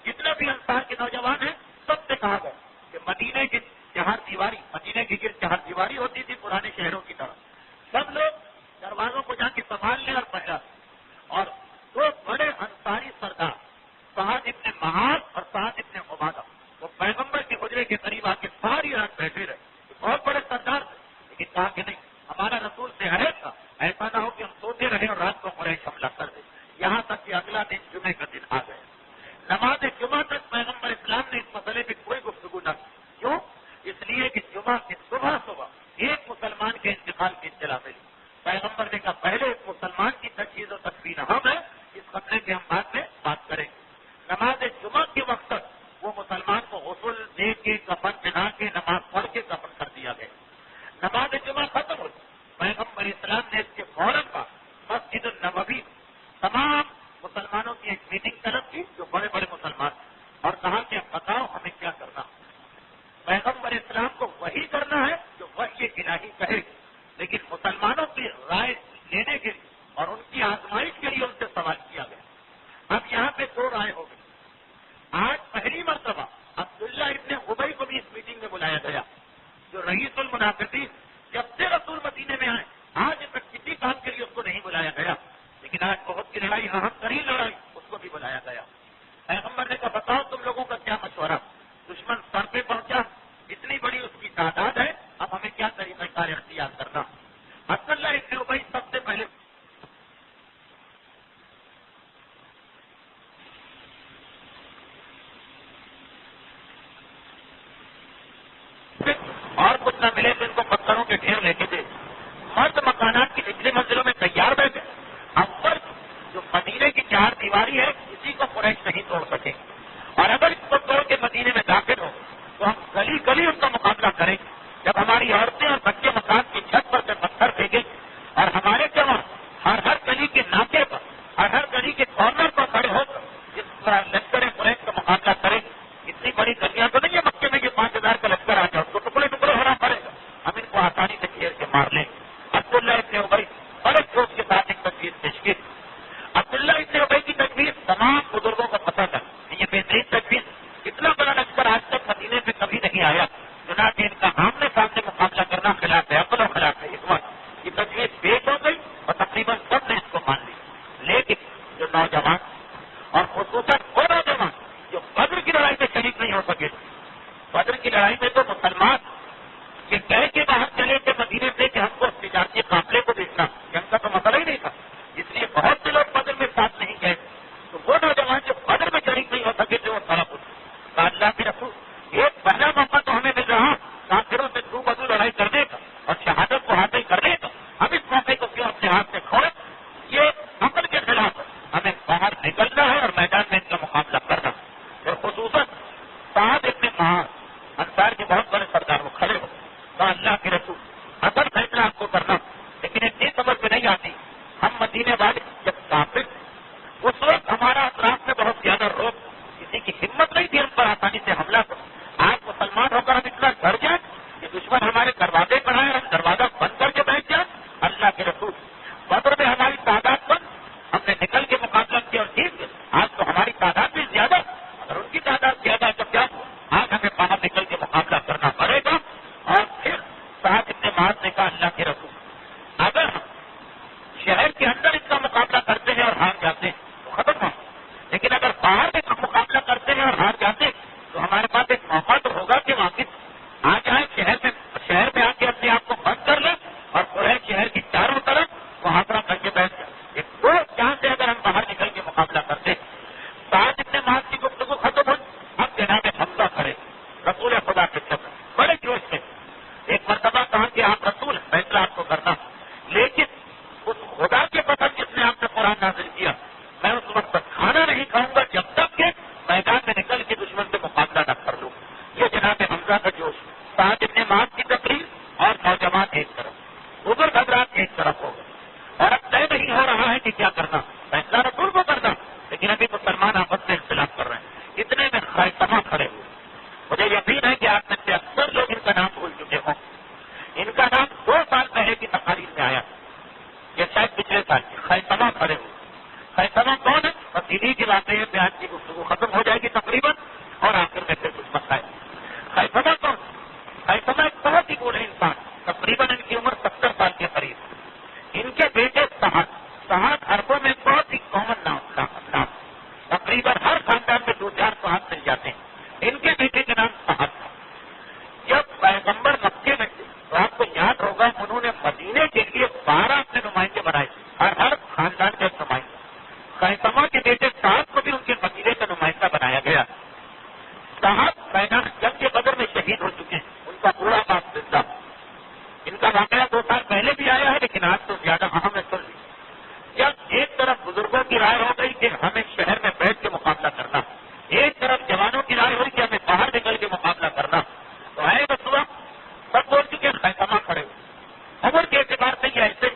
جتنے بھی انصار کے نوجوان ہیں سب سے کہا گیا کہ مدینے کی گرد چہار دیواری ہوتی تھی پرانے شہروں کی طرح، سب لوگ دروازوں کو جا کے سنبھال لیں اور پہرا دیں، اور 2 بڑے انصاری سردار سعد ابن معاذ اور سعد ابن عبادہ وہ پیغمبر کے حجرے کے قریب آ کے ساری رات بیٹھے رہے، بہت بڑے سردار تھے، لیکن کہا کہ نہیں، ہمارا رسول سے عہد تھا، ایسا نہ ہو کہ ہم سوتے رہے اور رات کو قریش حملہ کر دیں۔ یہاں تک کہ اگلا دن جمعے کا دن آ گیا، نماز جمعہ تک پیغمبر اسلام نے اس مسئلے پہ کوئی گفتگو نہ کی۔ کیوں؟ اس لیے کہ جمعہ کی صبح ایک مسلمان کے انتقال کی اطلاع ملی۔ پیغمبر نے کہا پہلے ایک مسلمان کی تجہیز و تدفین اہم ہے، اس مسئلے پہ ہم بعد میں بات کریں گے۔ نماز جمعہ کے وقت تک وہ مسلمان کو غسل دے کے کفن پہنا کے نماز پڑھ کے کفن کر دیا گیا۔ نماز جمعہ ختم ہوئی، پیغمبر اسلام نے اس کے فوراً بعد مسجد النبوی تمام مسلمانوں کی ایک میٹنگ طلب کی جو بڑے بڑے مسلمان تھے، اور کہا کہ اب بتاؤ ہمیں کیا کرنا۔ پیغمبر اسلام کو وہی کرنا ہے جو وحی الہی کہے، لیکن مسلمانوں کی رائے لینے کے لیے اور ان کی آزمائش کے لیے ان سے سوال کیا گیا۔ اب یہاں پہ 2 رائے ہو گئی۔ آج پہلی مرتبہ عبداللہ ابن ابی کو بھی اس میٹنگ میں بلایا گیا، جو رئیس المنافقین، جب سے رسول مدینے میں آئے آج تک کسی کام کے لیے اس کو نہیں بلایا گیا، لیکن آج بہت کی لڑائی، اہم ترین لڑائی، اس کو بھی بلایا گیا۔ پیغمبر نے کہا بتاؤ تم لوگوں کا کیا مشورہ، دشمن سر پہ پہنچا، اتنی بڑی اس کی تعداد ہے، اب ہمیں کیا طریقہ کار اختیار کرنا۔ عبداللہ ابن ابی سب سے پہلے اور کچھ نہ ملے تو ان کو پتھروں کے ڈھیر لے کے دے، مرد مکانات کی نچلی منزلوں میں تیار بیٹھے، اوپر جو مدینے کی 4 دیواری ہے کسی کو قریش نہیں توڑ سکے، اور اگر اس کو توڑ کے مدینے میں داخل ہو تو ہم گلی گلی ان کا مقابلہ کریں گے۔ جب ہماری عورتیں اور بچے مکان کی چھت پر سے پتھر پھینکیں اور ہمارے جوان ہر گلی کے ناکے پر ہر گلی کے کارنر پر کھڑے ہو کر جس طرح لشکر قریش کا مقابلہ کریں، اتنی بڑی گلیاں تو نہیں ہے مکے میں کہ 5000 کا لشکر آ جائے، اس کو ٹکڑے ٹکڑے ہونا پڑے گا، ہم ان کو آسانی سے گھیر کے مار لیں۔ عبداللہ ابن ابی بڑے جوش کے ساتھ ایک تجویز پیش کی۔ عبداللہ ابن ابی کی تجویز تمام بزرگوں کو پسند ہے، یہ بہترین تجویز، اتنا بڑا لشکر آج تک مدینے میں کبھی نہیں آیا، چنانچہ ان کا آمنے سامنے مقابلہ کرنا خلاف ہے عقل و خلاف ہے حکمت۔ یہ تجویز پیش ہو گئی اور تقریباً سب نے اس کو مان لی، لیکن جو نوجوان اور خصوصاً وہ نوجوان جو بدر کی لڑائی میں شریک نہیں ہو سکے، بدر کی لڑائی میں تو مسلمان یہ کہہ کے باہر چلے تھے مدینے سے کہ ہم کو تجارتی قافلے کو دیکھنا، جنگ کا تو مسئلہ ہی نہیں تھا، اس لیے بہت سے لوگ بدر میں ساتھ نہیں گئے، تو وہ نوجوان جو بدر میں شریک نہیں ہو سکے تھے وہ طرف اٹھے۔ اللہ کے رسول ایک پہلا موقع تو ہمیں مل رہا کافروں سے دو بدو لڑائی کرنے کا اور شہادت کو حاصل کرنے کا، ہم اس موقع کو کیوں اپنے ہاتھ سے کھوئے؟ یہ عقل کے خلاف ہے، ہمیں باہر نکلنا ہے اور میدان میں ان کا مقابلہ کرنا ہے۔ اور خصوصاً سعد ابن معاذ بہت بڑے سردار وہ کھڑے ہو تو اللہ کے رسول اصل فیصلہ آپ کو کرنا، لیکن ایک چیز سمجھ میں نہیں آتی، ہم مدینے والے جب کافر اس وقت ہمارا اطراف میں بہت زیادہ روک، کسی کی ہمت نہیں تھی ہم پر آسانی سے حملہ کرو. آج مسلمان ہو کر ہم اتنا ڈر جائیں کہ دشمن ہمارے دروازے پر آئے اور ہم دروازہ بند کر کے بیٹھ جائیں. اللہ کے رسول بدر میں ہماری تعداد بند، ہم نے نکل کے مقابلہ کیا اور جیت گئے. آج تو ہماری تعداد بھی زیادہ، اگر ان کی تعداد زیادہ ہے تو کیا آج ہمیں باہر نکل کے مقابلہ کرنا پڑے گا. اور پھر سعد ابن معاذ نے کہا اللہ کے رسول اگر ہم شہر کے اندر اس کا مقابلہ کرتے ہیں اور ہار جاتے ہیں تو ختم ہو، لیکن اگر باہر میں مقابلہ کرتے ہیں اور ہار جاتے ہیں تو ہمارے پاس ایک موقع تو ہوگا کہ واقف آ جائیں شہر میں آ کے اپنے آپ کو بند کر لیں اور پورے شہر کی چاروں طرف محاصرہ کر کے بیٹھ جائیں. ایک دو چانس سے اگر ہم باہر نکل کے مقابلہ کرتے سعد ابن معاذ کی گفتگو ختم ہوئی. اب جناب حمزہ کھڑے رسول خدا کے سب بڑے جوش میں ایک مرتبہ کہا کہ آپ رسول فیصلہ آپ کو کرنا، لیکن اس خدا کے پسند جس نے آپ نے قرآن نازل کیا میں اس وقت تک کھانا نہیں کھاؤں گا جب تک کہ میدان میں نکل کے دشمن سے مقابلہ نہ کر لوں. یہ جناب حمزہ کا جوش، سعد ابن معاذ کی تقریر اور نوجوان ایک طرف، بزرگ حضرات ایک طرف ہو گئے. اور اب طے نہیں ہو رہا ہے کہ کیا کرنا، فیصلہ رسول کو کرنا، لیکن ابھی مسلمان آپس میں اختلاف کر رہے ہیں. اتنے میں خیثمہ کھڑے ہوئے. مجھے یقین ہے کہ آپ میں سے اکثر لوگ ان کا نام بھول چکے ہوں. ان کا نام 2 سال پہلے کی تقاریر میں آیا، یہ شاید پچھلے سال خیثمہ کھڑے ہوئے. خیثمہ کون ہے؟ بس انہیں کی باتیں ہیں، آج کی گفتگو ختم ہو جائے گی تقریباً اور آخر میں پھر کچھ مسائل. خیثمہ کون؟ خیثمہ ایک بہت ہی بوڑھے انسان، تقریباً ان کی عمر 70 سال کے قریب. ان کے بیٹے سہاد عربوں میں بہت ہی کامن نام، تقریباً ہر خاندان میں 2-4 سہاد مل جاتے ہیں. ان کے بیٹے کا نام سہاد تھا. جب پیغمبر مکے میں تھے تو آپ کو یاد ہوگا انہوں نے مدینے کے لیے 12 اپنے نمائندے بنائے تھے، ہر خاندان کا ایک نمائندہ. خیثمہ کے بیٹے سعد کو بھی ان کے مدینے کا نمائندہ بنایا گیا. سعد میدان جنگ کے بدر میں شہید ہو چکے ہیں، ان کا پورا باپ زندہ. ان کا واقعہ 2 سال پہلے بھی آیا ہے لیکن آج تو زیادہ اہم ہے. سن جب ایک طرف بزرگوں کی رائے ہو گئی کہ ہمیں شہر میں بیٹھ کے مقابلہ کرنا، ایک طرف جوانوں کی رائے ہوئی کہ ہمیں باہر نکل کے مقابلہ کرنا، تو ہے بس سب بول چکے خیثمہ کھڑے ہوئے. عمر کے اعتبار سے یہ ایسے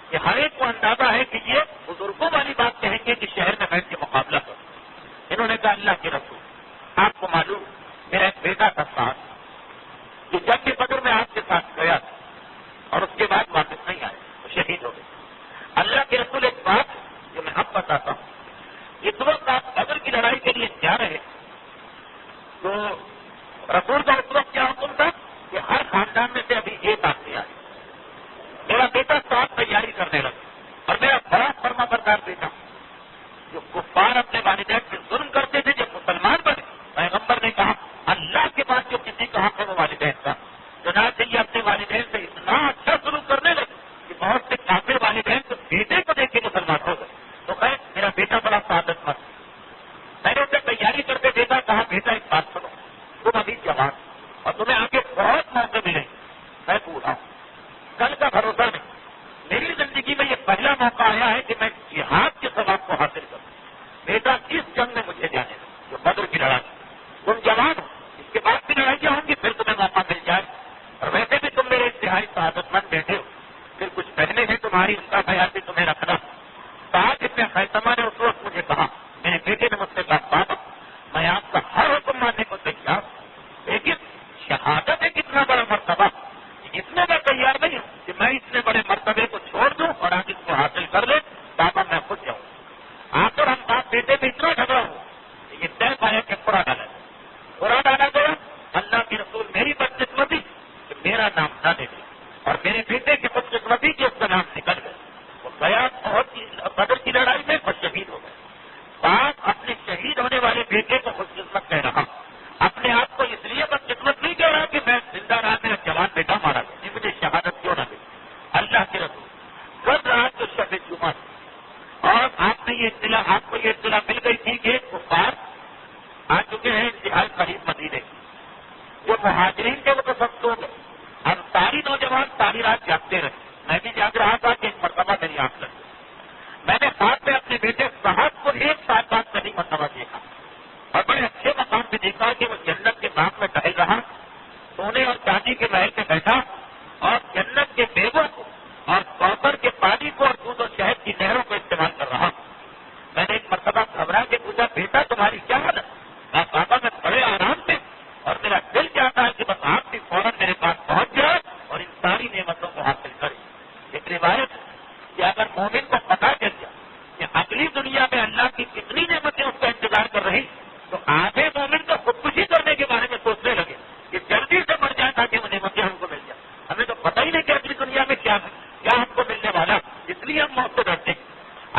کہ ہر ایک کو اندازہ ہے کہ یہ بزرگوں والی بات کہیں گے کہ شہر میں بیٹھ کے مقابلہ کرو. انہوں نے کہا اللہ کے رسول آپ کو معلوم میرا ایک بیٹا تھا ساتھ جو جنگ کے بدر میں آپ کے ساتھ گیا تھا اور اس کے بعد واپس نہیں آئے، وہ شہید ہو گئے. اللہ کے رسول ایک بات جو میں اب بتاتا ہوں، اس وقت آپ بدر کی لڑائی کے لیے جا رہے تو رسول کا اس وقت کیا حکم تھا کہ ہر خاندان میں سے ابھی ایک آدمی آئے. میرا بیٹا ساتھ تیاری کرنے لگا اور میرا بڑا فرما بردار بیٹا جو کفار اپنے والدین پہ ظلم کرتے تھے جب مسلمان بنے، پیغمبر نے کہا اللہ کے پاس جو کسی کا حق ہے وہ والدین کا. چنانچہ یہ اپنے والدین سے اتنا اچھا سلوک کرنے لگے کہ بہت سے کافر والدین تو بیٹے کو دیکھ کے مسلمان ہو گئے. تو خیر میرا بیٹا بڑا سعادت مند. میں نے اسے تیاری کرتے دیکھا، کہا بیٹا ایک بات سنو، تم ابھی جوان اور تمہیں آگے بہت موقع ملے. میں بوڑھا ہوں، کل کا بھروسہ نہیں. میری زندگی میں یہ پہلا موقع آیا ہے کہ میں جہاد کے ثواب کو حاصل کروں. بیٹا اس جنگ میں مجھے جانے دو جو بدر کی لڑائی. تم جوان ہو، اس کے بعد بھی لڑائیاں ہوں گی، پھر تمہیں موقع مل جائے. اور ویسے بھی تم میرے انتہائی سعادت مند بیٹے ہو، پھر کچھ پہنے ہیں تمہاری ان کا خیال بھی تمہیں رکھنا. ساتھ اتنے خیثمہ نے اس وقت مجھے کہا، میرے بیٹے نے مجھ سے کہا بابا میں آپ کا ہر حکم ماننے کو تیار ہوں، لیکن شہادت ہے کتنا بڑا مرتبہ، اتنے میں تیار نہیں ہوں کہ میں اتنے بڑے مرتبے کو چھوڑ دوں اور آپ اس کو حاصل کر لیں. بابا میں خود جاؤں. آخر ہم باپ بیٹے میں اتنا جھگڑا ہوں یہ طے پایا کہ پورا ڈالا گیا. اللہ کے رسول میری بدقسمتی کہ میرا نام نہ دے دے اور میرے بیٹے کی بدقسمتی کہ اس کا نام نکل گیا. وہ گیا بہت بدر کی لڑائی میں اور شہید ہو گئے. باپ اپنے شہید ہونے والے بیٹے کو خوش قسمت کہہ رہا، اپنے آپ کو اس لیے بدقسمت نہیں کہہ رہا کہ میں زندہ رہا میرا جوان بیٹا مارا گیا، مجھے شہادت کیوں نہ دے. اللہ کے رسول کل رات جو شب جمعہ اور آپ کو یہ اطلاع مل گئی تھی کہ کفار آ چکے ہیں انتہائی قریب مدینے. جو مہاجرین کے وہ تو سب سو گئے، ہم ساری نوجوان ساری رات جاگتے رہے. میں بھی جاگ رہا تھا کہ ایک مرتبہ میری آنکھ لگی. میں نے ساتھ میں اپنے بیٹے صاحب کو 1 سال بعد پہلی مرتبہ دیکھا اور بڑے اچھے مقام پہ دیکھا کہ وہ جنت کے باغ میں ٹہل رہا. تو شادی کے محل میں بیٹھا اور جنت کے میووں کو اور کوثر کے پانی کو اور دودھ و شہد کی نہروں کو استعمال کر رہا ہوں۔ میں نے ایک مرتبہ گھبرا کے پوچھا بیٹا تمہاری کیا حالت؟ میں بابا میں بڑے آرام میں اور میرا دل چاہتا ہے کہ بس آپ بھی فوراً میرے پاس پہنچ جائے اور ان ساری نعمتوں کو حاصل کرے۔ ایک روایت ہے کہ اگر مومن کو پتہ چل جائے کہ اگلی دنیا میں اللہ کی کتنی نعمتیں اس کا انتظار کر رہی تو آدھے مومن کو خودکشی کرنے کے بارے میں سوچنے لگے کہ جلدی سے مر جائے تاکہ وہ نعمتیں ہم کو مل جائیں۔ ہمیں تو پتہ ہی نہیں کہ اگلی دنیا میں کیا ہے، کیا ہم کو ملنے والا، اس لیے ہم موت سے ڈرتے ہیں۔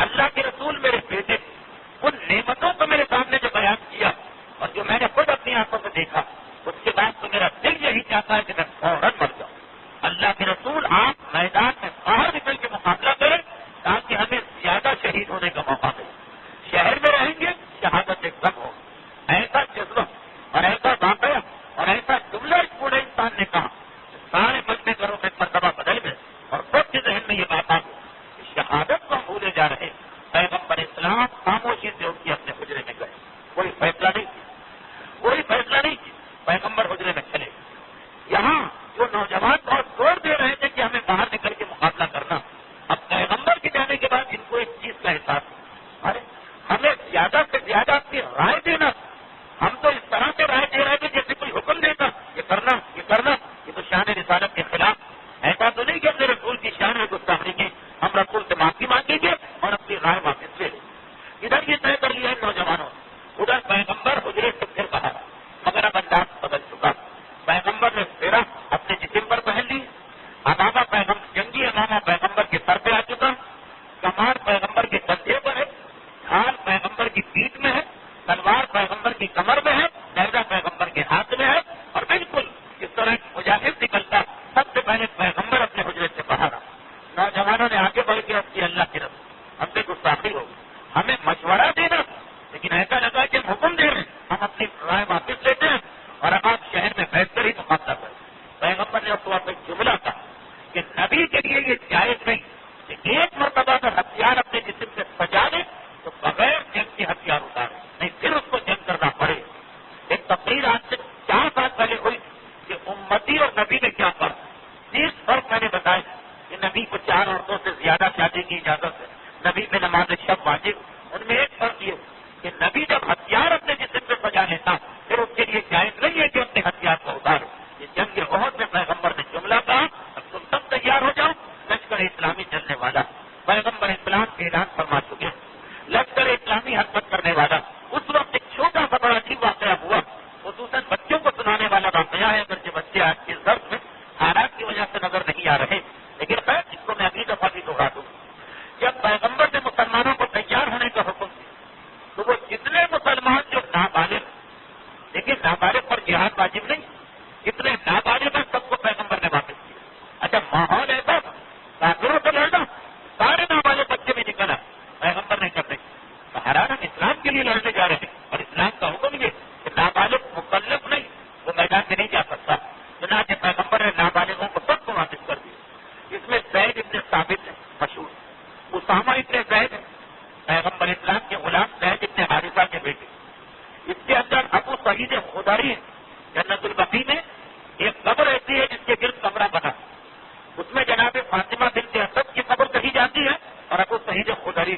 اللہ کے رسول میرے بیٹے ان نعمتوں کو میرے سامنے جو بیان کیا اور جو میں نے خود اپنی آنکھوں سے دیکھا، اس کے بعد تو میرا دل یہی چاہتا ہے کہ میں فوراً مر جاؤں۔ اللہ کے رسول آپ میدان میں باہر نکل کے مقابلہ کریں تاکہ ہمیں زیادہ شہید ہونے کا موقع ملے۔ شہر میں رہیں گے شہادت ایک دم ہو، ایسا جذبہ اور ایسا واقعہ اور ایسا جملہ اس پورے انسان نے کہا سارے مجمع گھروں میں مرتبہ بدل گئے اور سب کے ذہن میں یہ بات آ گئی کہ شہادت کو ہم بھولے جا رہے۔ پیغمبر اسلام خاموشی سے اٹھ کے اپنے حجرے میں گئے، کوئی فیصلہ نہیں کیا، کوئی فیصلہ نہیں کیا، پیغمبر حجرے میں چلے۔ یہاں جو نوجوان بہت زور دے رہے تھے کہ ہمیں باہر نکل کے مقابلہ کرنا، اب پیغمبر کے جانے کے بعد ان کو ایک چیز کا احساس ہے، ارے ہمیں زیادہ سے زیادہ اپنی رائے دینا، ہم تو اس طرح سے رائے دے رہے تھے جیسے کوئی حکم دیتا یہ کرنا یہ کرنا، یہ تو شان رسالت کے خلاف۔ ایسا تو نہیں کہ اپنے رسول کی شان میں گستاخی کی، ہم رسول سے معافی مانگیں گے اور اپنی رائے واپس لے لیں۔ ادھر یہ طے کر لیا ان نوجوانوں، ادھر پیغمبر حجرے سے پھر باہر، مگر اب انداز بدل چکا۔ پیغمبر نے پھیرا اپنے جسم پر پہن لی، امامہ پیغمبر جنگی امامہ پیغمبر کے سر پہ آ چکا، کمان پیغمبر کے کندھے پر ہے، ڈھال پیغمبر کی پیٹھ میں ہے، تلوار پیغمبر کی کمر میں ہے، نیزہ پیغمبر کے ہاتھ میں ہے، اور بالکل اس طرح مجاہد نکلتا سب سے پہلے پیغمبر اپنے حجرے سے باہر آ۔ نوجوانوں نے آگے بڑھ کے اب کی اللہ کی رسول ہم سے گستاخی ہوگی، ہمیں مشورہ دینا، لیکن ایسا لگا کہ ہم حکم دے رہے ہیں، ہم اپنی رائے واپس لیتے ہیں اور اب آپ شہر میں بیٹھ کر ہی مقابلہ کریں۔ پیغمبر نے اس وقت ایک جملہ کہا کہ نبی کے لیے یہ جائز نہیں کہ ایک مرتبہ اگر ہتھیار اپنے جسم سے سجا لے تو بغیر جنگ کے ہتھیار اتارے، نہیں پھر اس کو جنگ کرنا پڑے۔ ایک تقریر آج سے 4 سال پہلے ہوئی کہ امتی اور نبی میں کیا فرق، 30 فرق میں نے بتایا کہ نبی کو 4 عورتوں سے زیادہ شادی کی اجازت ہے، نبی میں نماز شب واجب۔ ان میں ایک فرق یہ کہ نبی جب ہتھیار اپنے جسم پہ سجا لیتا پھر اس کے لیے جائز نہیں ہے کہ اپنے ہتھیار کو اتارے۔ یہ جنگ احد میں پیغمبر نے جملہ کہا، اب تم سب تیار ہو جاؤ، لشکر اسلامی چلنے والا۔ پیغمبر اسلام کے اعلان فرما چکے، لشکر اسلامی حرکت کرنے والا۔ اس وقت ایک چھوٹا سا بڑا عجیب واقعہ ہوا، خصوصاً بچوں کو سنانے والا واقعہ ہے، اگرچہ بچے آج کے ضرب میں حالات کی وجہ سے نظر نہیں آ رہے، لیکن خیر اس کو میں اگلی دفعہ بھی دوہرا دوں۔ جب پیغمبر نے مسلمانوں کو تیار ہونے کا حکم دیا تو وہ جتنے مسلمان جو نابالغ، لیکن نابالغ پر جہاد واجب نہیں، جتنے نابالغ ہیں سب کو پیغمبر نے واپس کیا۔ اچھا ماحول ایسا کافروں سے لڑنا، سارے نابالغ بچے بھی نکلا، پیغمبر نے کرنے بہرحال ہم اسلام کے لیے لڑنے جا رہے ہیں اور اسلام کا حکم یہ کہ نابالغ مکلف نہیں، وہ میدان میں نہیں جا سکتا، چنانچہ پیغمبر نے نابالغوں کو سب کو واپس کر دیا۔ اس میں زید ابن ثابت ہے مشہور، اسامہ ابن زید ہے پیغمبر اسلام کے غلام، زید ابن حارثہ کے بیٹے۔ اس کے اندر ابو سعید خدری ہے، جنت البقیع میں ایک قبر ایسی ہے جس کے گرد کمرہ بنا، اس میں جناب فاطمہ بنت اسد کی قبر کہی جاتی ہے اور ابو سعید خدری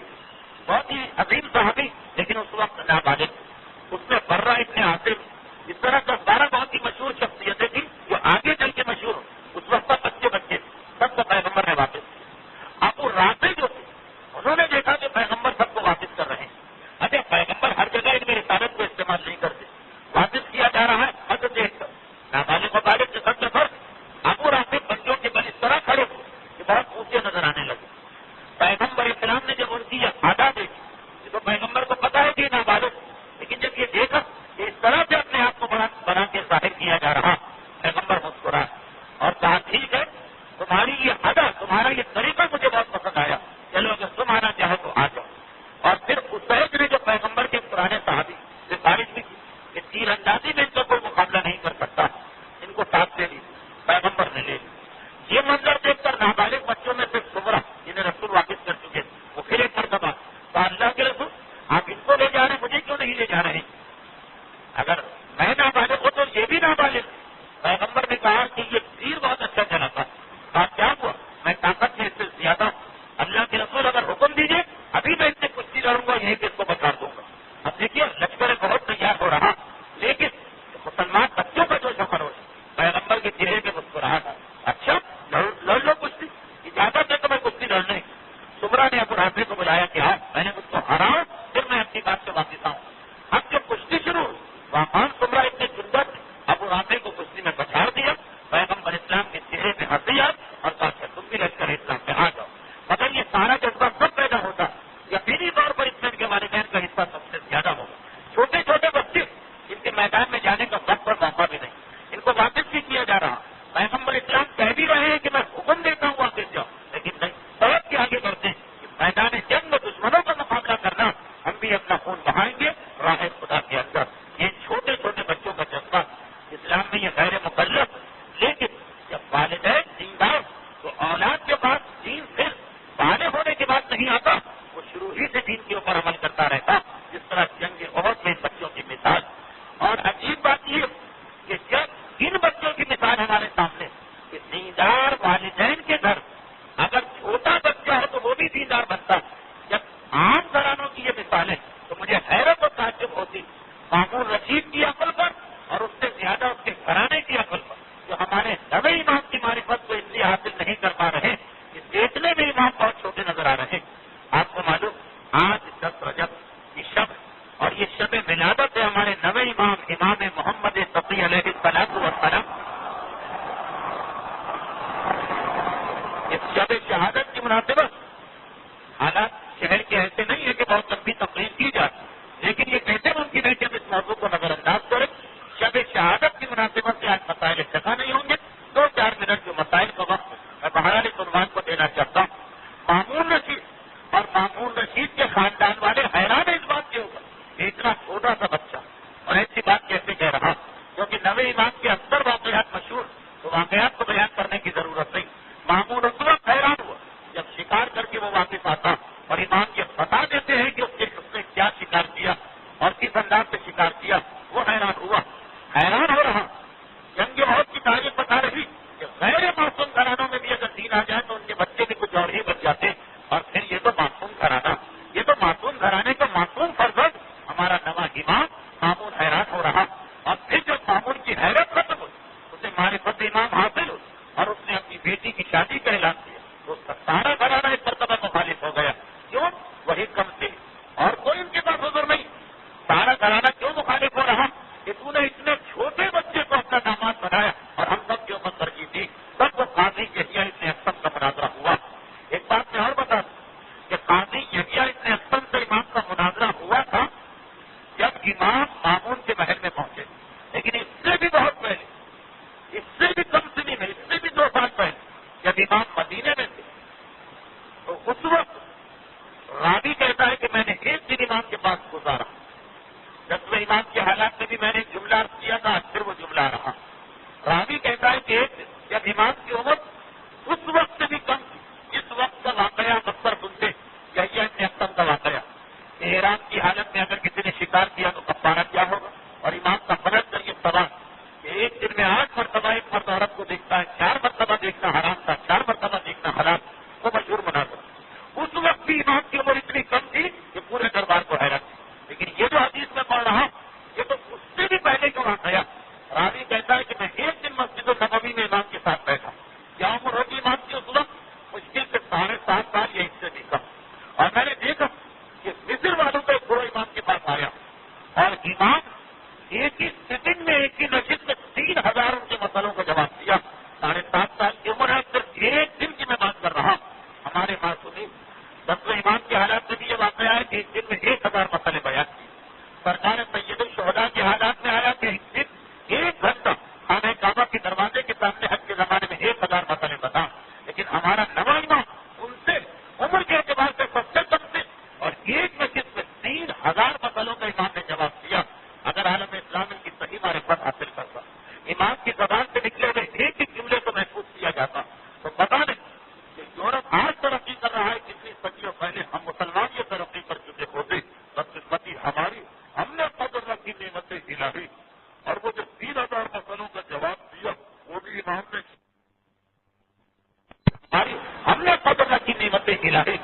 بہت ہی عظیم صحابی لیکن اس وقت نابالغ، اس میں برہ ابن عاصم، اس طرح 10-12 بہت ہی مشہور شخصیتیں تھیں جو آگے چل کے مشہور ہو، اس وقت بچے سب کو پیغمبر نے واپس کیا۔ ابو رافع جو تھے انہوں نے دیکھا کہ پیغمبر سب کو واپس کر رہے ہیں، اچھا پیغمبر ہر جگہ ان میں رسالت کو استعمال نہیں کرتے، واپس کیا جا رہا ہے حد دیکھ کر، نابالغ و بالغ کے سب میں فرق۔ ابو رافع بچوں کے بل اس طرح کھڑے کہ بہت اونچے نظر آنے لگے۔ پیغمبر اسلام نے جب ان کی یہ عادت دیکھی تو پیغمبر کو پتا ہے کہ یہ نابالغ، لیکن جب یہ دیکھا کہ اس طرح سے اپنے آپ کو بنا کے ظاہر کیا جا رہا، پیغمبر مسکرا اور کہا ٹھیک ہے تمہاری یہ عادت، تمہارا یہ طریقہ مجھے بہت پسند آیا، چلو اگر تم آنا چاہو تو آ جاؤ۔ اور پھر اسید نے جو پیغمبر کے پرانے صحابی سفارش بھی کی کہ تیر اندازی میں ان کا کوئی مقابلہ نہیں کر سکتا، ان کو ساتھ لے لی، پیغمبر نے لے لی۔ یہ منظر دیکھ کر نابالغ بچوں میں سے سمرا جنہیں رسول واپس کر چکے وہ پھر ایک مرتبہ تو اللہ کے رسول آپ ان کو لے جا رہے ہیں، مجھے کیوں نہیں لے جا رہے؟ اگر میں نابالغ ہوں تو یہ بھی نابالغ۔ پیغمبر نے صحابے کو کشتی میں بچھاڑ دیا، پیغمبر اسلام کے چہرے پہ ہنسی آئی اور کہا تم بھی لشکر اسلام پہ آ جاؤ. مگر یہ سارا جذبہ کب پیدا ہوتا؟ یقینی طور پر اس میں ان کے والدین کا حصہ سب سے زیادہ ہوگا. چھوٹے چھوٹے بچے ان کے میدان میں جانے کا وقت اور موقع بھی نہیں، ان کو واپس بھی کیا جا رہا. پیغمبر اسلام کہہ بھی رہے ہیں کہ میں حکم دیتا ہوں واپس جاؤ، لیکن نہیں، سڑک کے آگے بڑھتے ہیں کہ میدان جنگ میں دشمنوں کا مقابلہ کرنا، ہم بھی اپنا خون بہائیں گے راہ خدا کے اندر. یہ چھوٹے چھوٹے بچوں کا جذبہ اسلام میں یہ غیر مکلف. لیکن جب والدین دیندار تو اولاد کے پاس دین صرف بالغ ہونے کے بعد نہیں آتا، وہ شروع ہی سے دین کے اوپر عمل کرتا رہتا. جس طرح جنگ احد میں بچوں کی مثال. اور عجیب بات یہ کہ جب ان بچوں کی مثال ہمارے سامنے کہ دیندار والدین کے گھر اگر چھوٹا بچہ ہو تو وہ بھی دیندار بنتا، جب عام گھرانوں کی یہ مثالیں تو مجھے حیرت اور تعجب ہوتی مامون رشید کی عقل پر اور اس سے زیادہ اس کے گھرانے کی عقل پر، جو ہمارے نوے امام کی معرفت کو اس لیے حاصل نہیں کر پا رہے کہ دیکھنے میں امام بہت چھوٹے نظر آ رہے ہیں. آپ کو معلوم آج 10 رجب کی شب اور یہ شب ولادت ہے ہمارے نوے امام محمد تقی علیہ الصلوۃ والسلام. اس شب شہادت کی مناسبت حالات شہر کے ایسے نہیں ہے کہ بہت لمبی تقریر کی جائے، لیکن یہ کیسے ممکن ہے کہ ہم اس موضوع کو نظر انداز کریں. شب شہادت کی مناسبت سے آج مسائل اتفاق نہیں ہوں گے. 2-4 منٹ جو مسائل کا وقت میں بہرحال اس عنوان کو دینا چاہتا ہوں. مامون رشید اور مامون رشید کے خاندان والے حیران ہیں اس بات کے اوپر اتنا چھوٹا سا بچہ اور ایسی بات کیسے کہہ رہا، کیونکہ نوے امام کے اکثر واقعات مشہور، تو واقعات کو بیان کرنے کی ضرورت نہیں. مامون اس وقت حیران ہوا جب شکار کر کے وہ واپس آتا اور امام یہ بتا دیتے ہیں کہ اس نے کیا شکار کیا اور کس انداز سے شکار کیا. وہ حیران ہوا، حیران ہو رہا. جنگ احد کی تاریخ بتا رہی کہ غیر معصوم گھرانوں میں بھی اگر دین آ جائے تو ان کے بچے بھی کچھ اور ہی بچ جاتے. اور پھر یہ تو معصوم گھرانہ، یہ تو معصوم گھرانے کا معصوم فرزند ہمارا نواں امام مامون حیران ہو رہا. اور پھر جب مامون کی حیرت ختم ہوئی، اسے معرفت امام حاصل ہوئی اور اس نے اپنی بیٹی کی شادی کا اعلان کیا تو اس کا سارا گھرانہ ایک مرتبہ مخالف ہو گیا. کیوں؟ وہی کم تھی اور کوئی ان کے پاس حضور نہیں. سارا گھرانہ کیوں مخالف ہو رہا کہ تو نے اتنے چھوٹے بچے کو اپنا داماد بنایا اور ہم سب کے اوپر ترجیح دی. سب وہ قاضی یحییٰ ابن اکثم کا مناظرہ ہوا. ایک بات میں اور بتا دوں کہ قاضی یحییٰ ابن اکثم سے امام کا مناظرہ ہوا تھا جب امام مامون کے محل میں پہنچے. لیکن اس سے بھی بہت پہلے، اس سے بھی کم سنی میں، اس سے بھی 2 سال پہلے جب امام مدینے میں تھے تو اس وقت راوی کہتا ہے کہ میں نے ایک دن امام کے پاس گزارا. 10ویں امام کے حالات میں بھی میں نے جملہ عرض کیا تھا، پھر وہ جملہ رہا. راوی کہتا ہے کہ ایک دن جب امام کی عمر اس وقت سے بھی کم تھی. اس وقت کا واقعہ اکثر سنتے یحییٰ ابن اکثم کا واقعہ. احرام کی حالت میں اگر کسی نے شکار کیا تو کفارہ کیا ہوگا؟ اور امام کا فرض کر یہ سوال کہ ایک دن میں 8 مرتبہ ایک مرد عورت کو دیکھتا ہے، 4 مرتبہ دیکھنا حرام تھا، 4 مرتبہ دیکھنا حلال، وہ مشہور مناظر. اس وقت بھی امام کی عمر اتنی کم تھی کہ پورے دربار کو حیرت تھی. لیکن یہ جو حدیث میں پڑھ رہا یہ تو اس سے بھی پہلے کا واقعہ. راوی کہتا ہے کہ میں ایک دن مسجد النبوی میں امام کے ساتھ بیٹھا. کیا عمر ہوگی امام کی اس وقت؟ مشکل سے 7.5 سال یا اس سے بھی کم. اور میں نے دیکھا کہ مصر والوں کا ایک بڑا امام کے پاس آیا اور امام ایک ہی سٹنگ میں، ایک ہی نشست میں 3000 ان کے مسئلوں کا جواب دیا. 7.5 سال کی عمر ہے، صرف ایک دن کی میں بات کر رہا. ہمارے معصومین 10ویں امام کے حالات میں بھی یہ واقعہ ہے کہ ایک دن میں 1000 مسئلے بیان کیے. سرکار سید الشہداء کے حالات میں آیا کہ ایک دن 1 گھنٹہ خانہ کعبہ کے دروازے کے سامنے حج کے زمانے میں 1000 مسئلے بتا. لیکن ہمارا نواں امام ان سے عمر کے اعتبار سے سب سے کم سے اور ایک مسجد میں 3000 مسئلوں کا امام نے جواب دیا. اگر عالم اسلام کی صحیح معرفت حاصل کرتا، امام کی زبان سے نکلے ہوئے ایک ایک جملے کو محفوظ کیا جاتا، تو پتا نہیں کہ یورپ آج ترقی کر رہا ہے، کتنی صدیوں پہلے ہم مسلمان یہ ترقی کر چکے ہوتے. بدقسمتی ہماری، ہم نے قدر رکھی نعمتیں الہی اور وہ جو 3000 مسئلوں کا جواب دیا وہ بھی امام نے ہم نے قدر رکھی نعمتیں الہی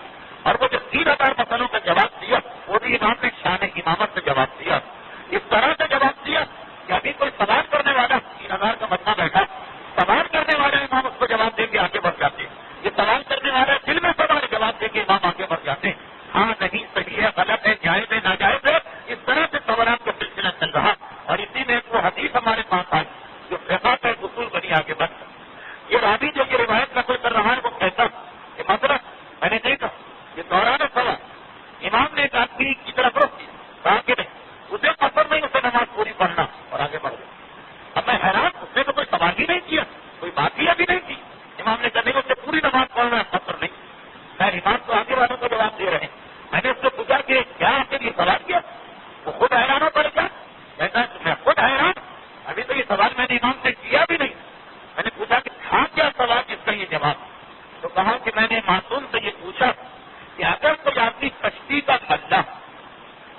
اور وہ جو 3000 مسئلوں کا جواب دیا وہ بھی امام نے شان امامت سے جواب دیا. اس طرح سے جواب دیا کہ ابھی کوئی سوال کرنے والا 3000 کا مجمع بیٹھا، سوال کرنے والا امام اس کو جواب دے کے آگے بڑھ جاتے. یہ سوال کرنے والا دل میں سوال جواب دے کے امام آگے بڑھ جاتے. ہاں نہیں، صحیح ہے، غلط ہے، جائز ہے، ناجائز ہے، اس طرح سے سوالات کا سلسلہ چل رہا. اور اسی میں ایک وہ حدیث ہمارے پاس آئی آگے بڑھ کر یہ رابی جو یہ روایت نقل کر رہا ہے وہ کہتا کہ مطلب میں نے دیکھا یہ دوران سوال امام نے ایک آدمی کی طرف رخ کی کہا کہ نہیں اسے پسند نہیں اسے نماز پوری پڑھنا اور آگے بڑھ گیا. اب میں حیران اس نے تو کوئی سوال ہی نہیں کیا کوئی بات ہی ابھی نہیں کی. امام نے کہا نہیں اسے پوری نماز پڑھنا ہے پسند نہیں. خیر امام تو آگے والوں کو جواب دے رہے ہیں. میں نے اس سے پوچھا کہ کیا آپ نے یہ سوال کیا وہ خود حیران ہو پڑے گا. کہتا ہے میں خود حیران ابھی تو یہ سوال میں نے امام سے کیا بھی نہیں. میں نے پوچھا کہ تھا کیا سوال جس کا یہ جواب تو کہا کہ میں نے معصوم سے یہ پوچھا کہ اگر کوئی آدمی کشتی کا ملہ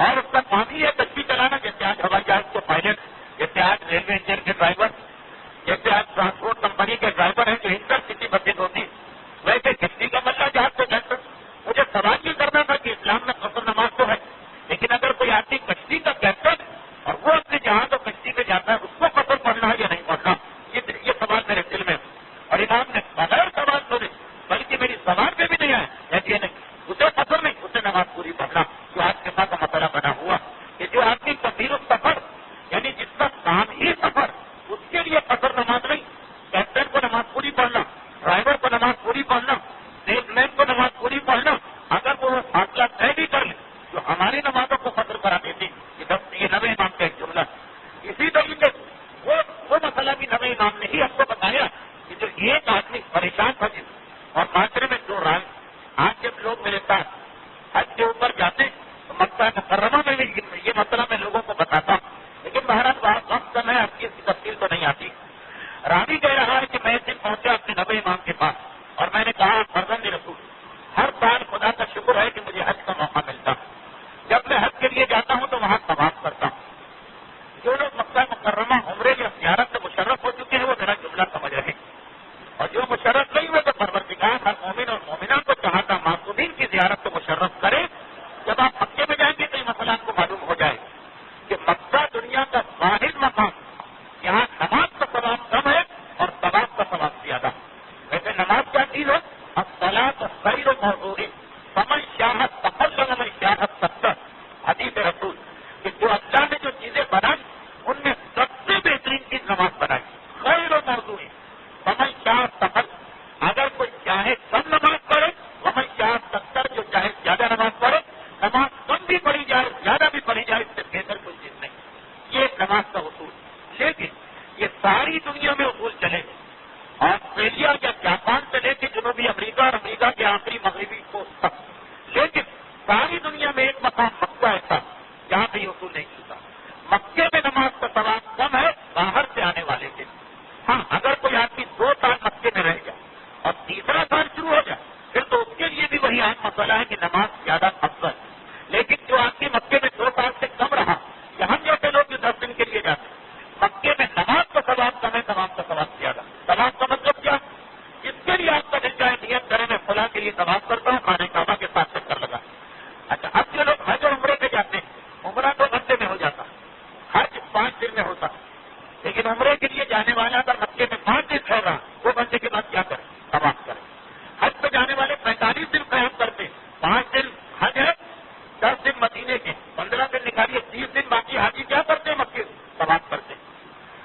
اور اس کا پانی ہے کشتی چلانا جیسے آج ہوائی جہاز کے پائلٹ جیسے آج ریلوے انجن کے ڈرائیور جیسے آج ٹرانسپورٹ کمپنی کے ڈرائیور ہیں جو انٹر سٹی بسیں ہوتی ویسے کشتی کا ملہ جہاز سے کہتے مجھے سوال یہ کرنا تھا کہ اسلام میں قصر نماز تو ہے لیکن اگر کوئی آدمی کشتی کا کیپٹن اور وہ اپنے جہاز اور کشتی پہ جاتا ہے اس کو قصر پڑھنا ہے یا نہیں پڑھنا یہ سوال میرے دل میں اور امام نے بغیر سوال سنے بلکہ میری سوال پہ بھی نہیں آیا یہ نہیں اسے قصر نہیں اسے نماز پوری پڑھنا جو آج کے ساتھ مسئلہ بنا ہوا کہ جو آدمی کثیر السفر یعنی جس کا کام ہی سفر اس کے لیے قصر نماز نہیں. کیپٹن کو نماز پوری پڑھنا ڈرائیور کو نماز پوری پڑھنا سیلس مین کو نماز پوری پڑھنا اگر وہ فاصلہ طے بھی کر لے جو ہماری نمازوں کو قصر کرا دیتی یہ نوے امام کا ایک جملہ. اسی طریقے وہ مسئلہ بھی نوے امام نے ہی ہم کو بتایا کہ جو ایک آدمی پریشان تھا جس اور معاشرے میں جو رائے آج جب لوگ میرے ساتھ حج کے اوپر جاتے تو مکہ مکرمہ میں بھی یہ مسئلہ میں لوگوں کو بتاتا ہوں لیکن بہرحال بہت وقت کا میں آپ کی اس کی تفصیل تو نہیں آتی. راوی کہہ رہا ہے کہ میں اس دن پہنچا اپنے نبی امام کے پاس اور میں نے کہا فرزند رسول ہر سال خدا کا شکر ہے کہ مجھے حج کا موقع ملتا. جب میں حج کے لیے جاتا ہوں تو وہاں طواف کرتا ہوں. جو لوگ مکہ مکرمہ عمرے یا زیارت سے مشرف ہو چکے ہیں وہ میرا جملہ سمجھ رہے ہیں اور جو مشرف نہیں ہوئے تو پروردگار ہر مومن اور مومنہ کو چاہتا معصومین کی زیارت کو مشرف کرے. جب آپ مکے میں جائیں گے تو یہ مسئلہ آپ کو معلوم ہو جائے کہ مکہ دنیا کا واحد مقام یہاں نماز کا ثواب کم ہے اور طواف کا ثواب زیادہ. ویسے نماز کیا چیز ہے الصلاۃ خیر موضوع فمن شاء تقل ومن شاء استكبر. حدیث رسول کہ جو اللہ نے جو چیزیں بنائی ان میں سب سے بہترین چیز نماز بنائی خیر موضوع فمن شاء تقل. اگر کوئی چاہے کم نماز پڑھے ومن شاء استكبر جو چاہے زیادہ نماز پڑھے. نماز کم بھی پڑھی جائے زیادہ بھی پڑھی جائے اس سے بہتر کوئی چیز نہیں. یہ نماز کا اصول. لیکن یہ ساری دنیا میں اصول چلے آسٹریلیا یا جاپان سے لے کے جنوبی امریکہ اور امریکہ کے آخری مغربی کوسٹ تک. لیکن ساری دنیا میں ایک مقام مکہ ایسا جہاں پہ یہ اصول نہیں چلتا. مکے میں نماز کا ثواب کم ہے باہر سے آنے والے کے. ہاں اگر کوئی آدمی 2 سال مکے میں رہ جائے اور تیسرا سال شروع ہو جائے پھر تو اس کے لیے بھی وہی عام مسئلہ ہے کہ نماز زیادہ افضل. لیکن جو آدمی مکے میں 2 سال سے کم رہا یا ہم جیسے لوگ جو 10 دن کے لیے جاتے ہیں مکے میں نماز کا ثواب کم ہے طواف کا ثواب زیادہ. طواف کا مطلب کیا جس کے لیے آپ کا دل چاہے نیت کرے میں فلاں کے لیے طواف کرتا ہوں خانہ کعبہ کے ساتھ چکر لگا. اچھا اب جو لوگ حج اور عمرے پہ جاتے ہیں عمرہ 2 گھنٹے میں ہو جاتا حج 5 دن میں ہوتا لیکن عمرے کے لیے جانے والا اگر مکے میں 5 دن ٹھہر رہا 2 گھنٹے کے بعد کیا کرے طواف کرے. حج پہ جانے والے 45 دن قیام کرتے 5 دن حج ہے 10 دن مدینے کے 15 دن نکالیے 30 دن باقی حاجی کیا کرتے ہیں مکے طواف کرتے.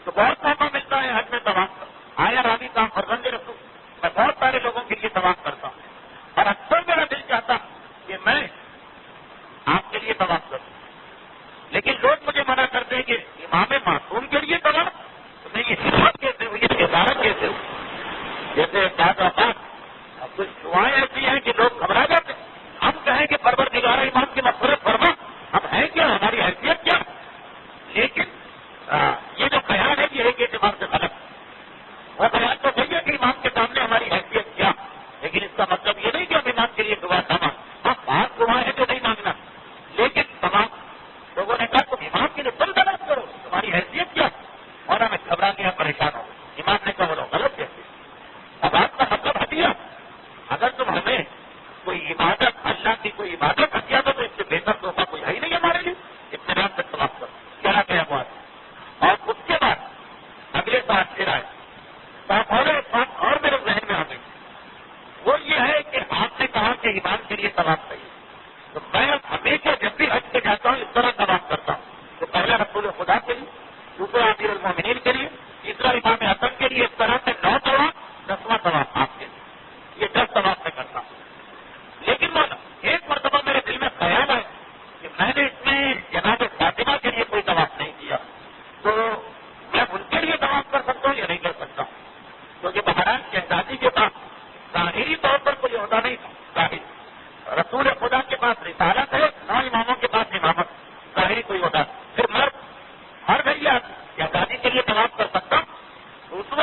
تو بہت موقع ملتا ہے حج میں طواف کا. آیا راوی کا فرزند رسول میں بہت سارے لوگوں کے لیے طواف کرتا ہوں اور اکثر میرا دل چاہتا کہ میں آپ کے لیے طواف کروں لیکن لوگ مجھے منع کرتے ہیں کہ امام معصوم کے لیے طواف تو میں یہ ہمت کیسے ہوں یہ عبارت کیسے ہوں. جیسے بات اب کچھ دعائیں ایسی ہیں کہ لوگ گھبرا جاتے ہیں. ہم کہیں کہ پروردگار امام کی مغفرت فرما ہم ہیں کیا ہماری حیثیت کیا. لیکن یہ جو خیال ہے یہ ایک اعتبار سے غلط. وہ خیال تو صحیح ہے کہ امام کے سامنے ہماری حیثیت کیا لیکن اس کا مطلب یہ نہیں کہ ہم امام کے لیے دعا نہ مانگیں. ہاں 5 دعائیں ہیں جو نہیں مانگنا لیکن تمام لوگوں نے کہا تم امام کے لیے تم غلط کرو تمہاری حیثیت کیا اور ہمیں گھبرا گیا پریشان ہو. امام نے کہا بولو غلط کیسے. اب آپ کا مطلب ہٹیا اگر تم ہمیں کوئی عبادت اللہ کی کوئی عبادت ہٹیا تو اس سے بہتر تحفہ کوئی ہے ہی نہیں ہمارے لیے. اطمینان سے سماپت کرو کیا گیا بات. اور اس کے بعد اگلے سال پھر آئے اور میرے ذہن میں آ گئی وہ یہ ہے کہ آپ نے کہا کہ امام کے لیے طواف صحیح تو میں ہمیشہ جب بھی حج پہ جاتا ہوں اس طرح طواف کرتا ہوں. تو پہلا رسول خدا کے لیے دوسرا امیر المومنین کے لیے تیسرا امام حسن کے لیے اس طرح سے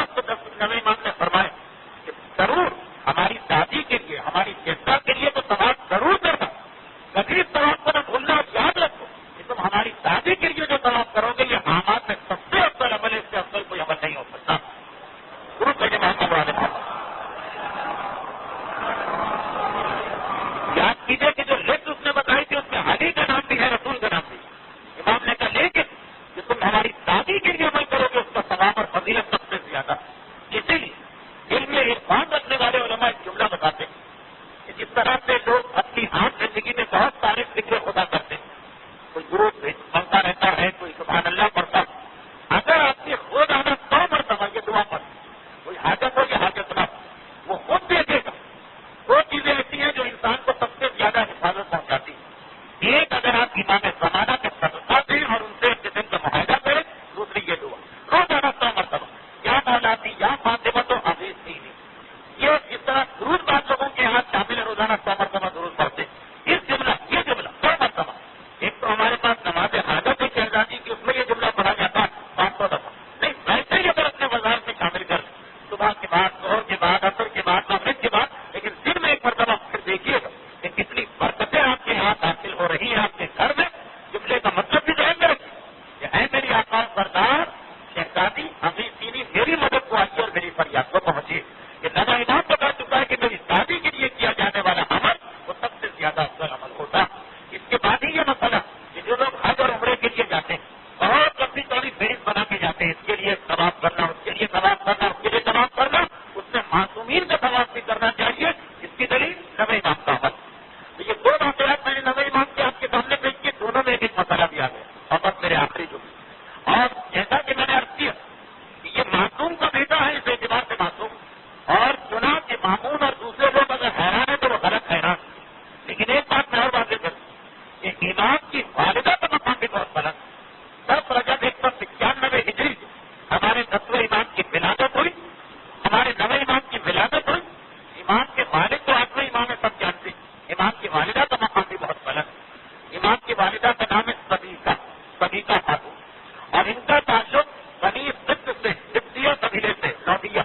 وقت نبی امام نے فرمایا کہ ضرور ہماری دادی کے لیے، ہماری جدہ کے لیے تو طواف ضرور کرنا، کبھی طواف کو نہ بھولنا، اور یاد رکھو کہ تم ہماری دادی کے لیے جو طواف کرو گے یہ اعمال میں سب سے افضل عمل ہے، اس سے افضل کوئی عمل نہیں ہو سکتا. یاد کیجیے کہ جو لسٹ اس نے بتائی تھی اس میں علی کا نام بھی ہے، رسول کا نام بھی. امام نے کہا لیکن کہ تم ہماری دادی کے لیے عمل کرو گے اس کا ثواب اور فضیلت سب سے زیادہ. اسی لیے علم میں عرفان رکھنے والے علماء ایک جملہ بتاتے ہیں کہ جس طرح سے لوگ اپنی عام زندگی میں بہت سارے ذکر خدا کرتے ہیں، کوئی گروپ بنتا رہتا ہے، کوئی سبحان اللہ پڑھتا، اگر آپ نے خود آنا 100 مرتبہ یہ دعا پڑھ، کوئی حاجت ہو یا حاجت نہ ہو، وہ خود دیکھے گا. دو چیزیں ایسی ہیں جو انسان کو سب سے زیادہ حفاظت پہنچاتی ہیں. ایک، اگر آپ امام زمانہ کے صدقہ دیں اور ان سے قسم کا معاہدہ کریں. دوسری یہ دعا روزانہ 100 مرتبہ، یا مولاتی یا فاطمہ تو عزیز تھی. یہ جس طرح درود بعض لوگوں کے ہاتھ شامل ہے، روزانہ 100 مرتبہ درود پڑھتے. یہ جملہ 100 مرتبہ. ایک تو ہمارے پاس نماز حاجت ہے شہزادی کی، اس میں یہ جملہ پڑھا جاتا ہے 500 دفعہ. نہیں، ویسے ہی اگر اپنے بازار سے شامل کر صبح کے بعد، ظہر کے بعد، عصر کے بعد، مغرب کے بعد، لیکن دن میں ایک مرتبہ پھر دیکھیے گا کہ کتنی برکتیں آپ کے ہاتھ حاصل ہو رہی ہیں آپ کے گھر میں. جملے کا مطلب بھی ذہن میں رکھیے کہ اے میری آقا سردار شہزادی امی سینی، میری مدد کو آئیے اور میری فریاد کو پہنچیے. کہ نبا امام بتا چکا ہے کہ میری دادی کے لیے کیا جانے والا عمل وہ سب سے زیادہ افضل عمل ہوتا. اس کے بعد ہی یہ مسئلہ کہ جو لوگ حج اور عمرے کے لیے جاتے ہیں بہت لمبی چوڑی فہرست بنا کے جاتے ہیں، اس کے لیے ثواب کرنا، اس کے لیے ثواب کرنا، اس کے لیے ثواب کرنا، اس میں معصومین کا ثواب بھی کرنا چاہیے. اس کی دلیل نبی امام کا عمل. تو یہ دو واقعات میں نے نبی امام کے آپ کے سامنے پیش کیے، دونوں میں ایک مسئلہ بھی آ گیا. اور بس میرے آخری جو بھی، اور جیسا کہ میں نے عرض کیا کہ یہ معصوم کا بیٹا ہے، اس اعتبار سے معصوم، اور چنا کہ معمون اور دوسرے لوگ اگر حیران ہیں تو وہ غلط حیران. لیکن ایک بات میں اور واضح کروں کہ امام کی والدہ کا مقام بھی بہت بلند. 10 رجب 195 ہجری ہمارے 10ویں امام کی ولادت ہوئی، ہمارے 9ویں امام کی ولادت ہوئی. امام کے والد تو 8ویں امام ہے، سب جانتے ہیں. امام کی والدہ کا مقام بھی بہت بلند. امام کی والدہ کا نام ہے صدیقہ خاتون، اور ان کا تعلق بنی سبت سے، سبتیہ قبیلے سے، لودیہ.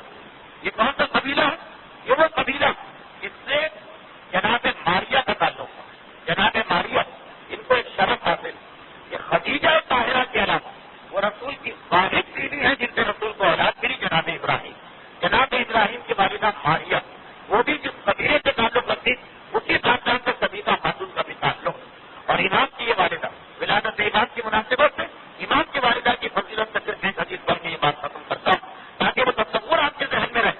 یہ کون سا قبیلہ ہے؟ یہ وہ قبیلہ جس سے جناب ماریہ کا تعلق ہے. جناب ماریہ، ان کو ایک شرف حاصل کہ خدیجہ طاہرہ کے علاوہ وہ رسول کی واحد بیوی ہے جن سے رسول کو اولاد ملی، جناب ابراہیم. جناب ابراہیم کی والدہ ماریہ، وہ بھی جس قبیلے سے تعلق رکھتی اسی خاندان سے صدیقہ خاتون کا بھی تعلق. اور امام کی یہ والدہ، ولادت امام کی مناسبت سے امام کی والدہ کی فضیلت سے صرف ایک حدیث پر میں یہ بات ختم کرتا ہوں تاکہ وہ تصور آپ کے ذہن میں رہے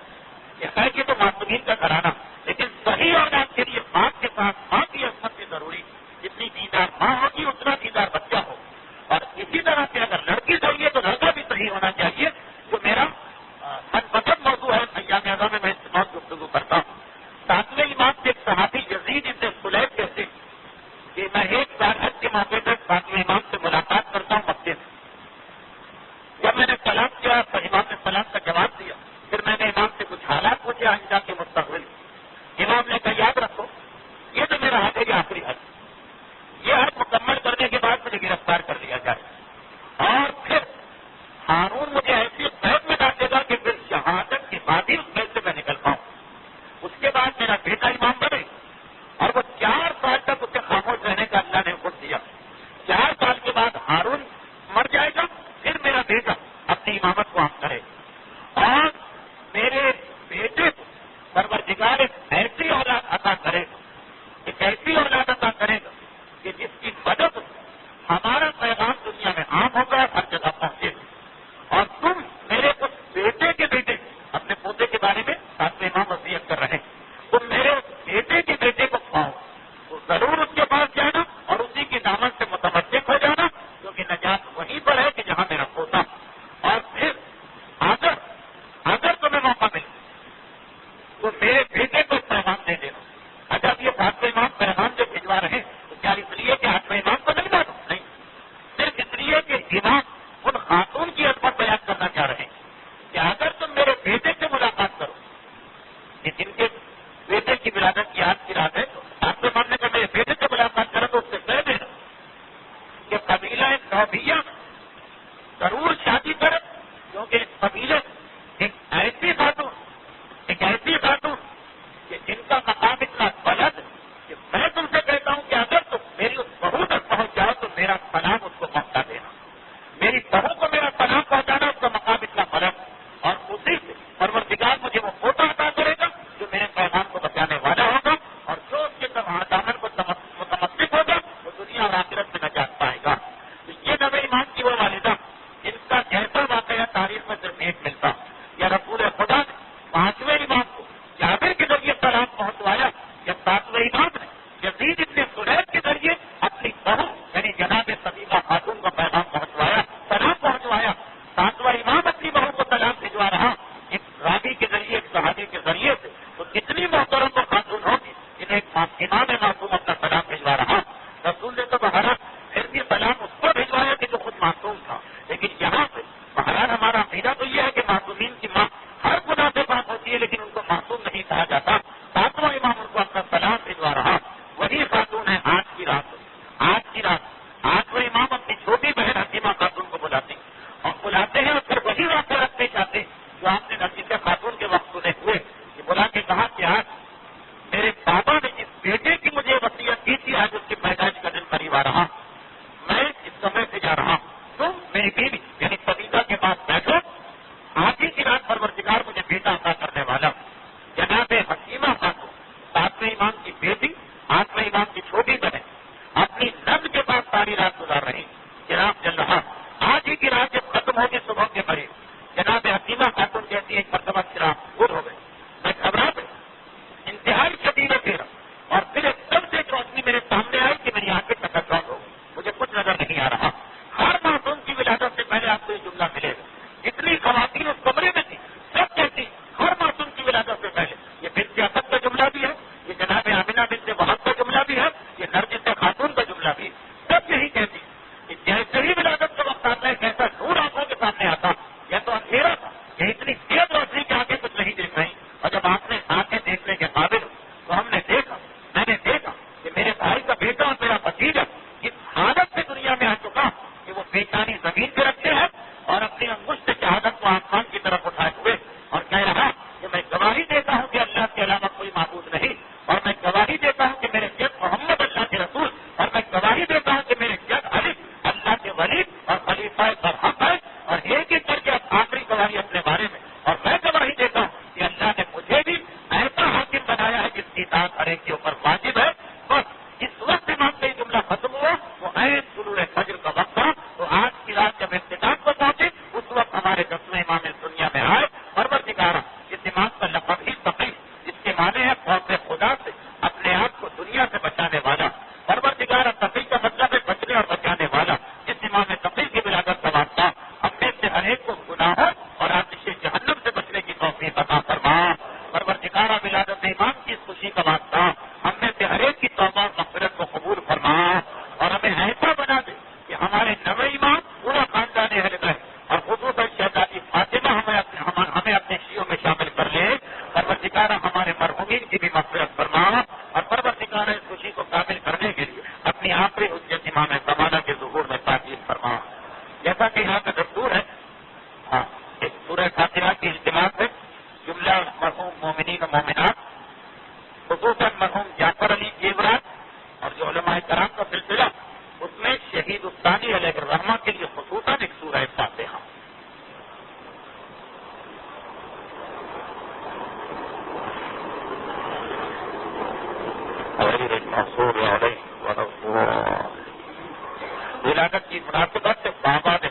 کہ ہے کہ تو معصومین کا گھرانہ، لیکن صحیح اولاد کے لیے ماں کے ساتھ ماں کی عصمت بھی ضروری. جتنی دیندار ماں ہوگی اتنا دیندار بچہ ہو. اور اسی طرح سے اگر لڑکی صحیح ہے تو لڑکا بھی صحیح ہونا چاہیے. جو میرا من پسند موضوع ہے، ایام اعظم میں اس پر بہت گفتگو کرتا ہوں. 7ویں امام سے ایک صحابی یزید ابن سلیب کہتے ہیں کہ میں ایک سال حج کے موقع پر 7ویں امام سے ملاقات کرتا ہوں مکے سے. جب میں نے سلام کیا تو امام نے سلام کا جواب دیا. پھر میں نے امام سے کچھ حالات پوچھے آئندہ کے مستقبل. امام نے کہا یاد رکھو یہ تو میرا حج ہے، یہ آخری حج. یہ حج مکمل کرنے کے بعد مجھے گرفتار کر لیا جائے اور پھر قانون مجھے ایسی قید میں ڈال دے گا کہ پھر شہادت کے بعد ہی اس قید سے میں نکل پاؤں. اس کے بعد میرا بیٹا امام بنے اور وہ 4 سال تک اسے خاموش رہنے کا اللہ نے حکم دیا. 4 سال کے بعد ہارون مر جائے گا، پھر میرا بیٹا اپنی امامت کو عام کرے اور میرے بیٹے کو پروردگار ایک ایسی اولاد عطا کرے گا، ایک ایسی اولاد عطا کرے گا کہ جس کی مدد ہمارا پیغام دنیا میں عام ہوگا، ہر جگہ پہنچے گا. اور تم میرے اس بیٹے کے بیٹے اپنے پوتے کے بارے پروردگار مجھے بیٹا عطا کرنے والا جناب حکیمہ خاتون 7ویں امام کی بیٹی 8ویں امام کی چھوٹی بہن اپنی نبض کے پاس ساری رات گزار رہی جناب چل رہا آج ہی کی رات جب ختم ہوگی صبح کے قریب جناب حکیمہ خاتون کہتی ہے ایک مرتبہ چراغ گل ہو گئے میں گھبرا گئی انتہائی شدید پھیرا اور پھر ایک دم سے روشنی میرے سامنے آئی کہ میری آنکھیں چکر ہو مجھے کچھ نظر نہیں آ رہا ہر معصوم کی ولادت سے پہلے آپ کو یہ جملہ ملے گا جتنی خواتین اس کمرے میں تھی سب کہتی ہر معصوم کی ولادت سے پہلے یہ بنت اسد کا جملہ بھی ہے یہ جناب آمنہ بنت وہب کا جملہ بھی ہے یہ نرگس خاتون کا جملہ بھی سب یہی کہتی کہ جیسے ہی ولادت کا وقت آتا ہے کیسا نور آنکھوں کے سامنے آتا یہ تو اندھیرا تھا یہ اتنی تیز روشنی کے آگے کچھ نہیں دیکھ رہی اور جب آپ نے آنکھیں دیکھنے کے قابل تو ہم نے دیکھا میں نے دیکھا کہ میرے بھائی کا بیٹا اور میرا بھتیجا اس حالت سے دنیا میں آ چکا کہ وہ پیشانی زمین پہ رکھتے ہیں اور اپنی انگشت شہادت کو آسمان کی طرف اٹھائے ہوئے اور کہہ رہا کہ میں گواہی دیتا ہوں کہ اللہ کے علاوہ کوئی معبود نہیں اور میں گواہی دیتا ہوں کہ میرے جد محمد اللہ کے رسول اور میں گواہی دیتا ہوں کہ میرے جد علی اللہ کے ولی اور خلیفہ برحق ہے اور ایک ایک کر کے آخری گواہی اپنے بارے میں اور میں گواہی دیتا ہوں کہ اللہ نے مجھے بھی ایسا حاکم بنایا ہے جس کی اطاعت ہر ایک کے اوپر واجب ہے بس اس وقت امام کا یہ جملہ ختم ہوا وہ عین طلوع فجر کا وقت تھا تو آج کی رات جب اختتام کو پہنچے اس وقت ہمارے 10ویں امام اس دنیا میں آئے پروردگار اس امام کا لقب ہی تقی جس کے معنی ہے خوف خدا سے اپنے آپ کو دنیا سے بچانے والا پروردگار تقی کا مطلب ہے بچنے اور بچانے والا جس امام تقی کی ولادت کا واسطہ ہم میں سے ہر ایک کو گناہوں اور آتش جہنم سے بچنے کی توفیق عطا فرما پروردگار ولادت امام کی اس خوشی کا واسطہ ہم میں سے ہر ایک کی توبہ اور مغفرت کو قبول فرما اور ہمیں ایسا بنا دے کہ ہمارے نویں امام پورا خاندان اہل بیت اور خصوصاً شہزادی فاطمہ ہمیں اپنے شیعوں میں شامل کر لے پروردگار ہمارے مرحومین کی بھی مغفرت فرما اور پروردگار اس خوشی کو کامل کرنے کے لیے اپنی آخری حجت امام زمانہ کے ظہور میں تاکید فرما جیسا کہ یہاں کا دستور ہے ایک سورہ فاتحہ کی اجتماع ہے جملہ مرحوم مومنین و مومنات خصوصاً مرحوم جعفر علی جیورات اور جو علماء کرام کا سلسلہ اس میں شہید الثانی علیہ الرحمہ کے لیے خصوصاً ایک سورہ فاتحہ ولادت کی مناسبت سے بابا نے